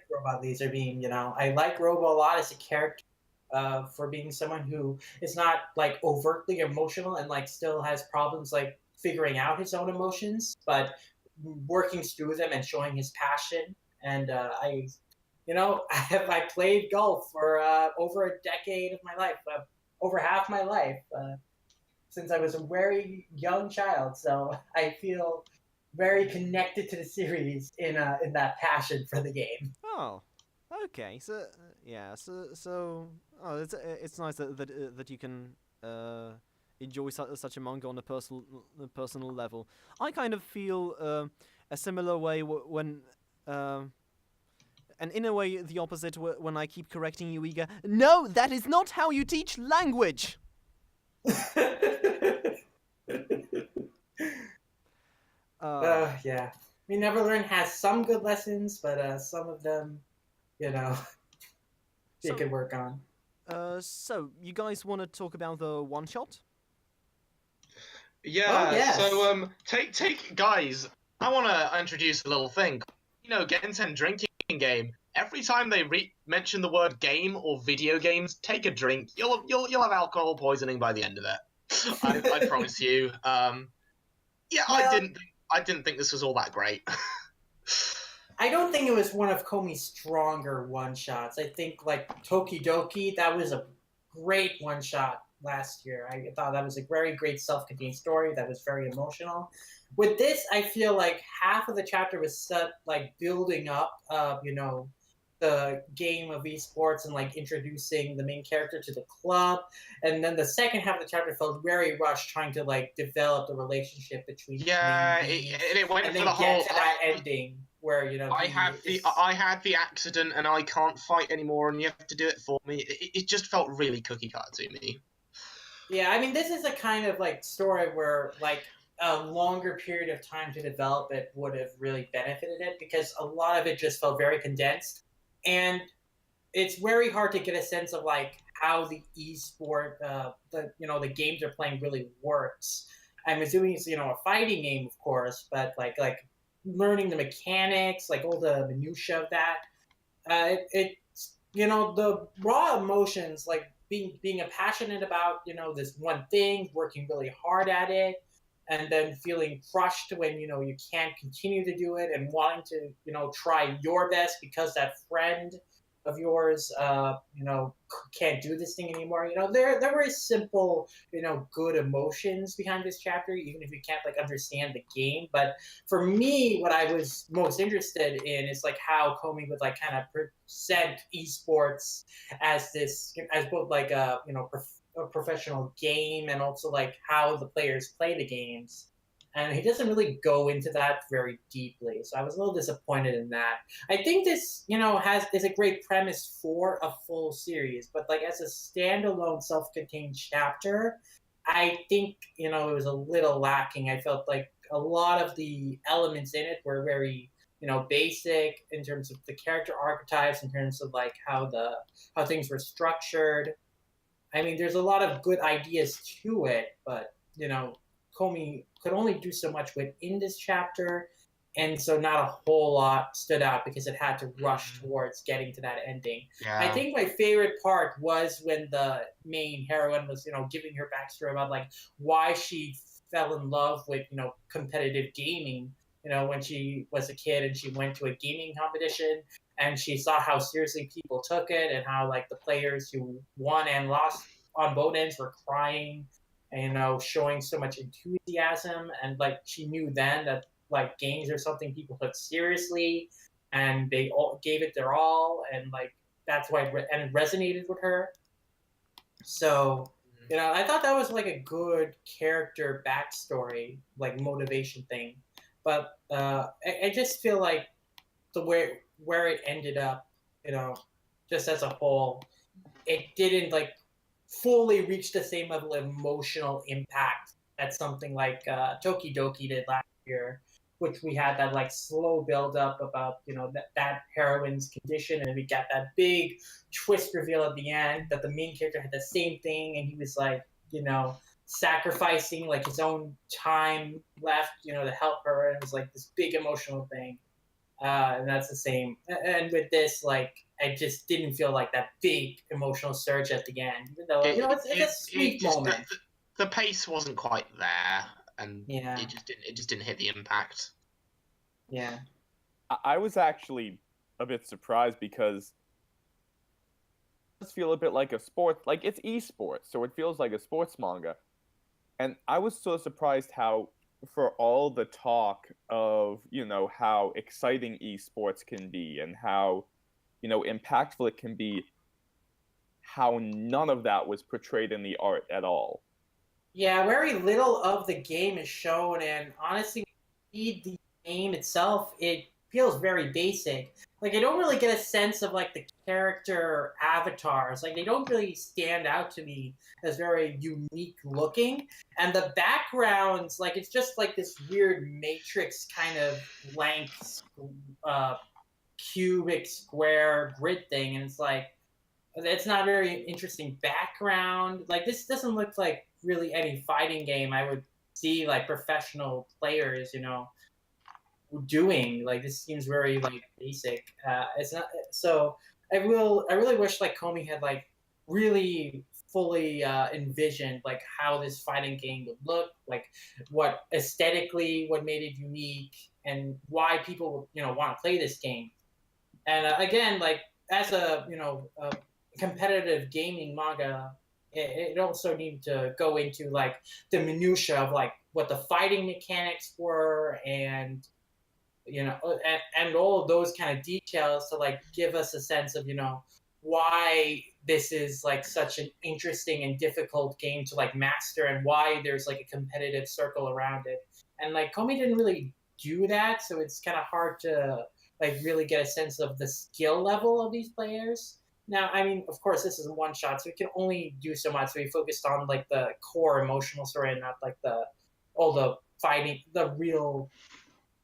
Robot Laserbeam, I like Robo a lot as a character for being someone who is not overtly emotional and still has problems figuring out his own emotions, but working through them and showing his passion. And I played golf for over a decade of my life, over half my life, since I was a very young child. So I feel very connected to the series in that passion for the game. Oh, okay. So yeah. Oh, it's nice that you can enjoy such a manga on a personal level. I kind of feel a similar way when. And in a way, the opposite when I keep correcting you, Iga. No, that is not how you teach language! Yeah. I mean, Neverland has some good lessons, but some of them, they could work on. So, you guys want to talk about the one-shot? Yeah, oh, yes. So take guys, I want to introduce a little thing. Genten drinking game. Every time they mention the word game or video games, take a drink. You'll have alcohol poisoning by the end of it. I promise you. Yeah, well, I didn't think this was all that great. I don't think it was one of Comey's stronger one-shots. I think, like, Tokidoki, that was a great one-shot last year. I thought that was a very great self-contained story that was very emotional. With this, I feel like half of the chapter was set, like, building up, the game of esports and, like, introducing the main character to the club. And then the second half of the chapter felt very rushed, trying to, like, develop the relationship between it went and for then the whole get to that ending where I had the accident and I can't fight anymore and you have to do it for me. It just felt really cookie cutter to me. Yeah, I mean, this is a kind of like story where like a longer period of time to develop it would have really benefited it, because a lot of it just felt very condensed, and it's very hard to get a sense of like how the esport, the games they're playing really works. I'm assuming it's a fighting game, of course, but like learning the mechanics, like all the minutia of that. It's the raw emotions, like being passionate about this one thing, working really hard at it, and then feeling crushed when you can't continue to do it, and wanting to try your best because that friend of yours can't do this thing anymore. There are very simple good emotions behind this chapter, even if you can't like understand the game. But for me, what I was most interested in is like how Comey would like kind of present esports as both like a professional game, and also like how the players play the games. And he doesn't really go into that very deeply, so I was a little disappointed in that. I think this, is a great premise for a full series, but like as a standalone, self-contained chapter, I think it was a little lacking. I felt like a lot of the elements in it were very basic in terms of the character archetypes, in terms of like how things were structured. I mean, there's a lot of good ideas to it, but Comey could only do so much within this chapter, and so not a whole lot stood out because it had to rush towards getting to that ending. Yeah. I think my favorite part was when the main heroine was, giving her backstory about like why she fell in love with, competitive gaming, when she was a kid and she went to a gaming competition and she saw how seriously people took it, and how like the players who won and lost on both ends were crying and showing so much enthusiasm. And like she knew then that like games are something people took seriously, and they all gave it their all, and like that's why it resonated with her. So I thought that was like a good character backstory, like motivation thing. But I just feel like the where it ended up, just as a whole, it didn't like fully reach the same level of emotional impact that something like Tokidoki did last year, which we had that like slow build up about that heroine's condition, and we got that big twist reveal at the end that the main character had the same thing, and he was like sacrificing like his own time left to help her, and it was like this big emotional thing. And that's the same. And with this, like, I just didn't feel like that big emotional surge at the end. Even though, it's a sweet moment. The pace wasn't quite there, and yeah, it just didn't hit the impact. Yeah. I was actually a bit surprised because it does feel a bit like a sport, like it's esports, so it feels like a sports manga. And I was so surprised how for all the talk of, you know, how exciting esports can be and how, you know, impactful it can be, how none of that was portrayed in the art at all. Yeah, very little of the game is shown, and honestly, the game itself, it feels very basic. Like, I don't really get a sense of, like, the character avatars. Like, they don't really stand out to me as very unique looking. And the backgrounds, like, it's just, like, this weird matrix kind of blank, cubic square grid thing, and it's like, it's not a very interesting background. Like, this doesn't look like really any fighting game I would see like professional players, you know, doing. Like, this seems very like basic. It's not so. I really wish like Camie had like really fully envisioned like how this fighting game would look, like what aesthetically, what made it unique, and why people want to play this game. And again, like as a competitive gaming manga, it also needed to go into like the minutia of like what the fighting mechanics were, and and all of those kind of details to like give us a sense of why this is like such an interesting and difficult game to like master, and why there's like a competitive circle around it. And like Camie didn't really do that, so it's kind of hard to like really get a sense of the skill level of these players. Now, I mean, of course, this is a one shot, so we can only do so much. So we focused on like the core emotional story, and not like all the fighting, the real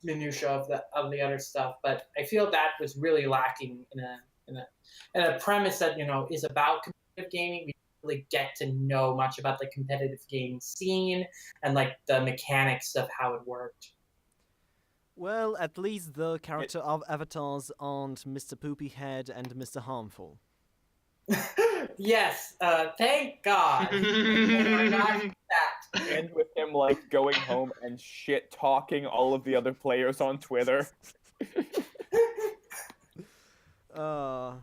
minutia of the other stuff. But I feel that was really lacking in a premise that is about competitive gaming. We don't really get to know much about the competitive gaming scene and like the mechanics of how it worked. Well, at least the character of avatars aren't Mr. Poopyhead and Mr. Harmful. Yes, thank God. We're not that. And with him like going home and shit talking all of the other players on Twitter. I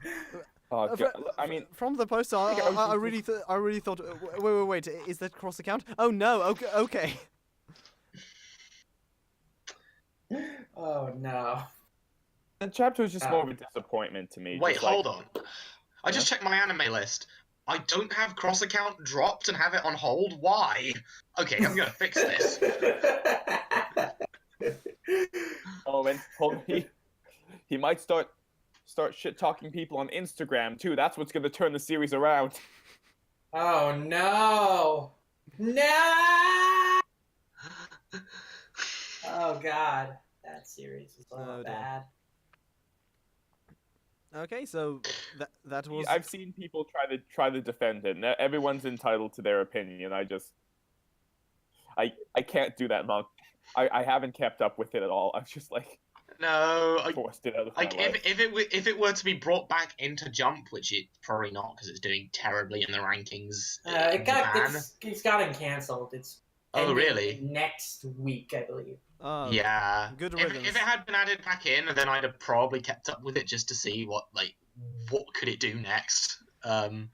mean, from the post, I really thought. Wait, is that cross account? Oh no. Okay. Oh no. The chapter was just more of a disappointment to me. Wait, hold on. I just checked my anime list. I don't have cross account dropped and have it on hold. Why? Okay, I'm gonna fix this. Oh, and he might start shit talking people on Instagram too. That's what's gonna turn the series around. Oh no! No! Oh God, that series is so bad. Okay, so that was. I've seen people try to defend it. Everyone's entitled to their opinion. I can't do that, Monk. I haven't kept up with it at all. I'm just like forced it out of my life. If it were to be brought back into Jump, which it's probably not because it's doing terribly in the rankings. It's gotten cancelled. It's really? Next week, I believe. Yeah. Good if riddance. it had been added back in, then I'd have probably kept up with it just to see what could it do next. I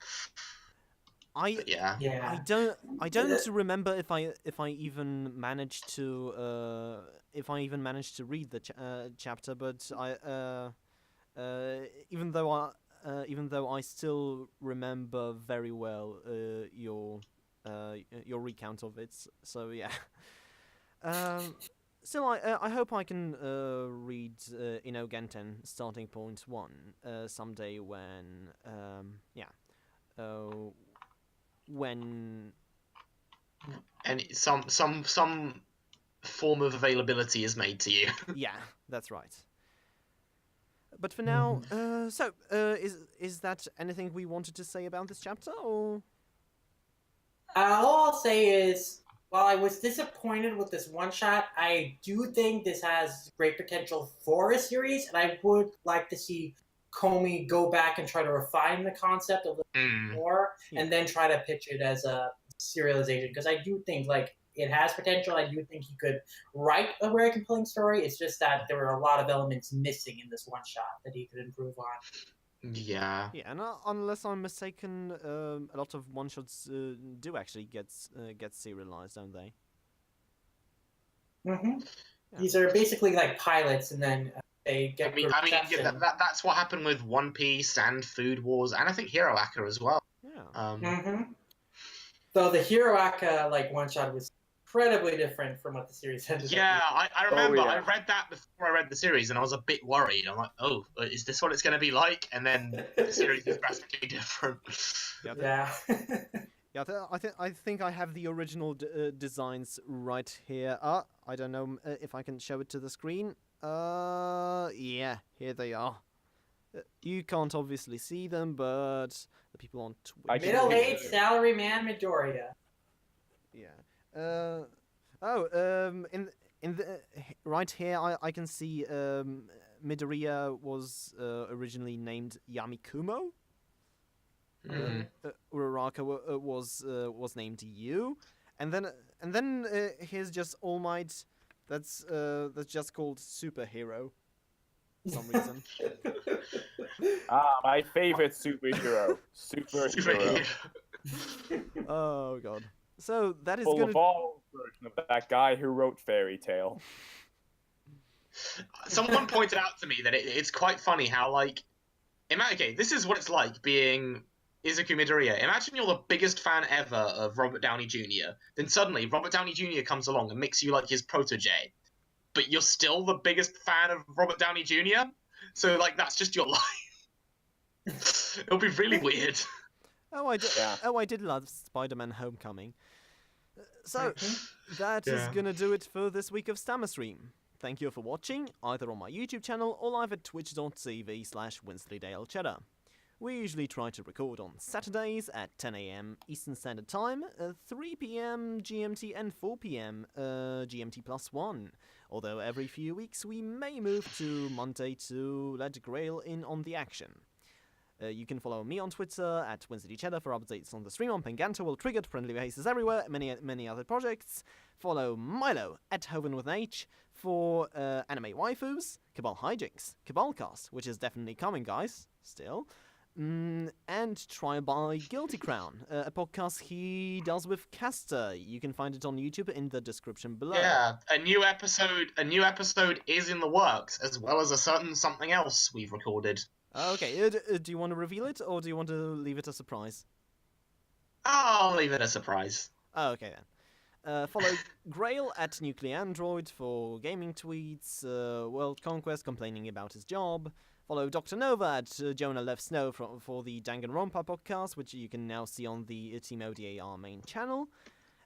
don't remember if I even managed to read the chapter, but even though I still remember very well your recount of it, so yeah. Still, I hope I can read Inogenten Starting Point 1 someday when when and some form of availability is made to you. Yeah, that's right. But for now, is that anything we wanted to say about this chapter, or? All I'll say is, while I was disappointed with this one-shot, I do think this has great potential for a series, and I would like to see Camie go back and try to refine the concept a little more, and then try to pitch it as a serialization, because I do think like it has potential. I do think he could write a very compelling story. It's just that there were a lot of elements missing in this one-shot that he could improve on. Yeah. Yeah, and unless I'm mistaken, a lot of one-shots do actually get serialized, don't they? Mm-hmm. These are basically like pilots, and then they get. That's what happened with One Piece and Food Wars, and I think Hero Acca as well. Yeah. Though the Hero Acca one shot was incredibly different from what the series ended up being. I remember. I read that before I read the series, and I was a bit worried. I'm like, oh, is this what it's going to be like? And then the series is drastically different. Yeah. Yeah, I think I have the original designs right here. I don't know if I can show it to the screen. Yeah, here they are. You can't obviously see them, but the people on Twitch. Middle-aged salaryman Midoriya. Yeah. In the right here, I can see Midoriya was originally named Yamikumo. Uraraka was named Yu, and then here's just All Might. That's just called Superhero. For some reason. My favorite superhero. Superhero. Oh god. So that is full evolved version of that guy who wrote Fairy Tail. Someone pointed out to me that it's quite funny how okay, this is what it's like being Izuku Midoriya. Imagine you're the biggest fan ever of Robert Downey Jr. Then suddenly Robert Downey Jr. comes along and makes you like his protege. But you're still the biggest fan of Robert Downey Jr.? So, that's just your life. It'll be really weird. I did love Spider-Man Homecoming. So, that is gonna do it for this week of Stammer Stream. Thank you for watching, either on my YouTube channel or live at twitch.tv/Wensleydale Cheddar. We usually try to record on Saturdays at 10 AM Eastern Standard Time, 3 PM GMT and 4 PM GMT+1. Although every few weeks we may move to Monday to let Grail in on the action. You can follow me on Twitter at WednesdayCheddar for updates on the stream on Penganto, Will Triggered, Friendly Faces Everywhere, many other projects. Follow Milo at HovinwithanH for anime waifus, Cabal Hijinks, Cabalcast, which is definitely coming, guys, still. And Trial by Guilty Crown, a podcast he does with Caster. You can find it on YouTube in the description below. Yeah, a new episode is in the works, as well as a certain something else we've recorded. Okay, do you want to reveal it, or do you want to leave it a surprise? I'll leave it a surprise. Okay then. Follow Grail at Nuclear Android for gaming tweets, World Conquest complaining about his job. Follow Dr. Nova at Jonah Left Snow for the Danganronpa podcast, which you can now see on the Team ODAR main channel.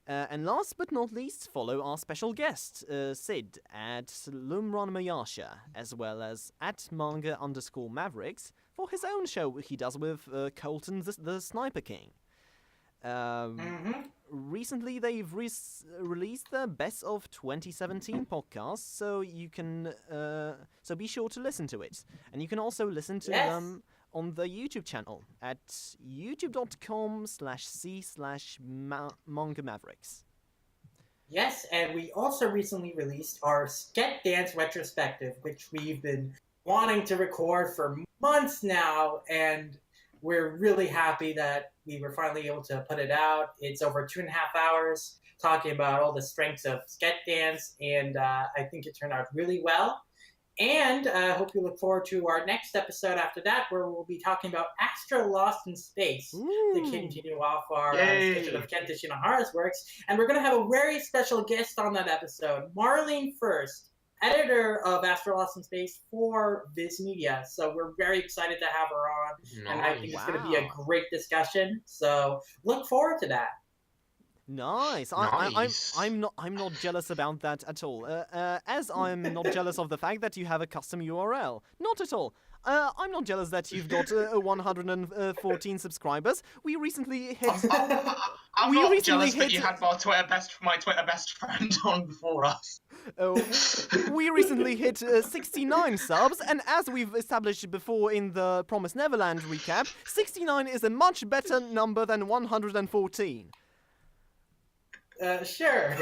And last but not least, follow our special guest, Sid, at LumRanmaYasha, as well as at Manga_Mavericks for his own show he does with Colton the Sniper King. Recently, they've released their Best of 2017 podcast, so you can so be sure to listen to it, and you can also listen to them on the YouTube channel at youtube.com/c/Manga Mavericks. Yes, and we also recently released our Sket Dance retrospective, which we've been wanting to record for months now, and we're really happy that we were finally able to put it out. It's over 2.5 hours talking about all the strengths of Sket Dance, and I think it turned out really well. And I hope you look forward to our next episode after that, where we'll be talking about Astra Lost in Space to continue off our discussion of Kenta Shinohara's works. And we're going to have a very special guest on that episode, Marlene First, editor of Astra Lost in Space for Viz Media. So we're very excited to have her on, and I think it's going to be a great discussion. So look forward to that. Nice. I'm not jealous about that at all. As I'm not jealous of the fact that you have a custom URL. Not at all. I'm not jealous that you've got 114 subscribers. We recently hit. I'm not jealous that you had my Twitter best friend on before us. We recently hit 69 subs, and as we've established before in the Promised Neverland recap, 69 is a much better number than 114. Sure.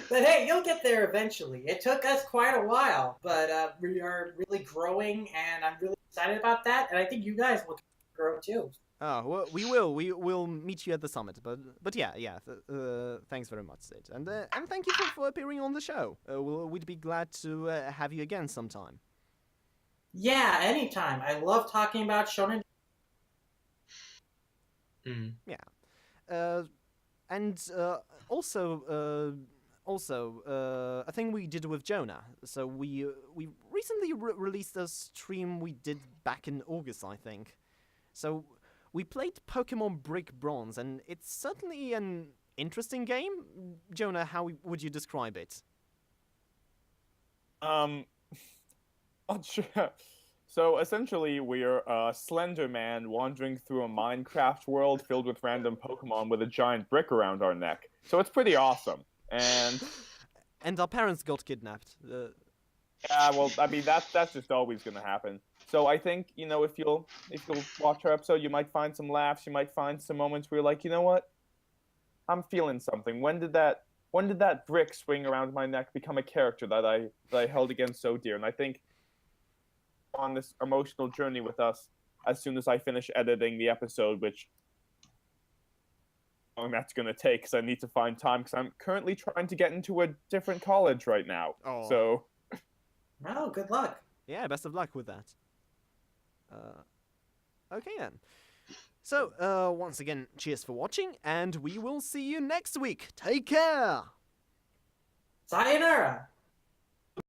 But hey, you'll get there eventually. It took us quite a while, but we are really growing, and I'm really excited about that, and I think you guys will grow too. Oh, well, we will. We will meet you at the summit. But yeah. Thanks very much, Sid, and thank you for appearing on the show. We'd be glad to have you again sometime. Yeah, anytime. I love talking about Shonen. Yeah. And also, a thing we did with Jonah. So we recently released a stream we did back in August, I think. So we played Pokemon Brick Bronze, and it's certainly an interesting game. Jonah, how would you describe it? Not sure. So essentially, we're a Slender Man wandering through a Minecraft world filled with random Pokemon with a giant brick around our neck. So it's pretty awesome. And our parents got kidnapped. Yeah, well, I mean that's just always gonna happen. So I think, you know, if you'll watch our episode, you might find some laughs. You might find some moments where you're like, you know what? I'm feeling something. When did that brick swing around my neck become a character that I held against so dear? And I think on this emotional journey with us as soon as I finish editing the episode, which how long that's going to take because I need to find time because I'm currently trying to get into a different college right now. Oh. So. Oh, good luck. Yeah, best of luck with that. Okay then. So, once again, cheers for watching, and we will see you next week. Take care! Sayonara!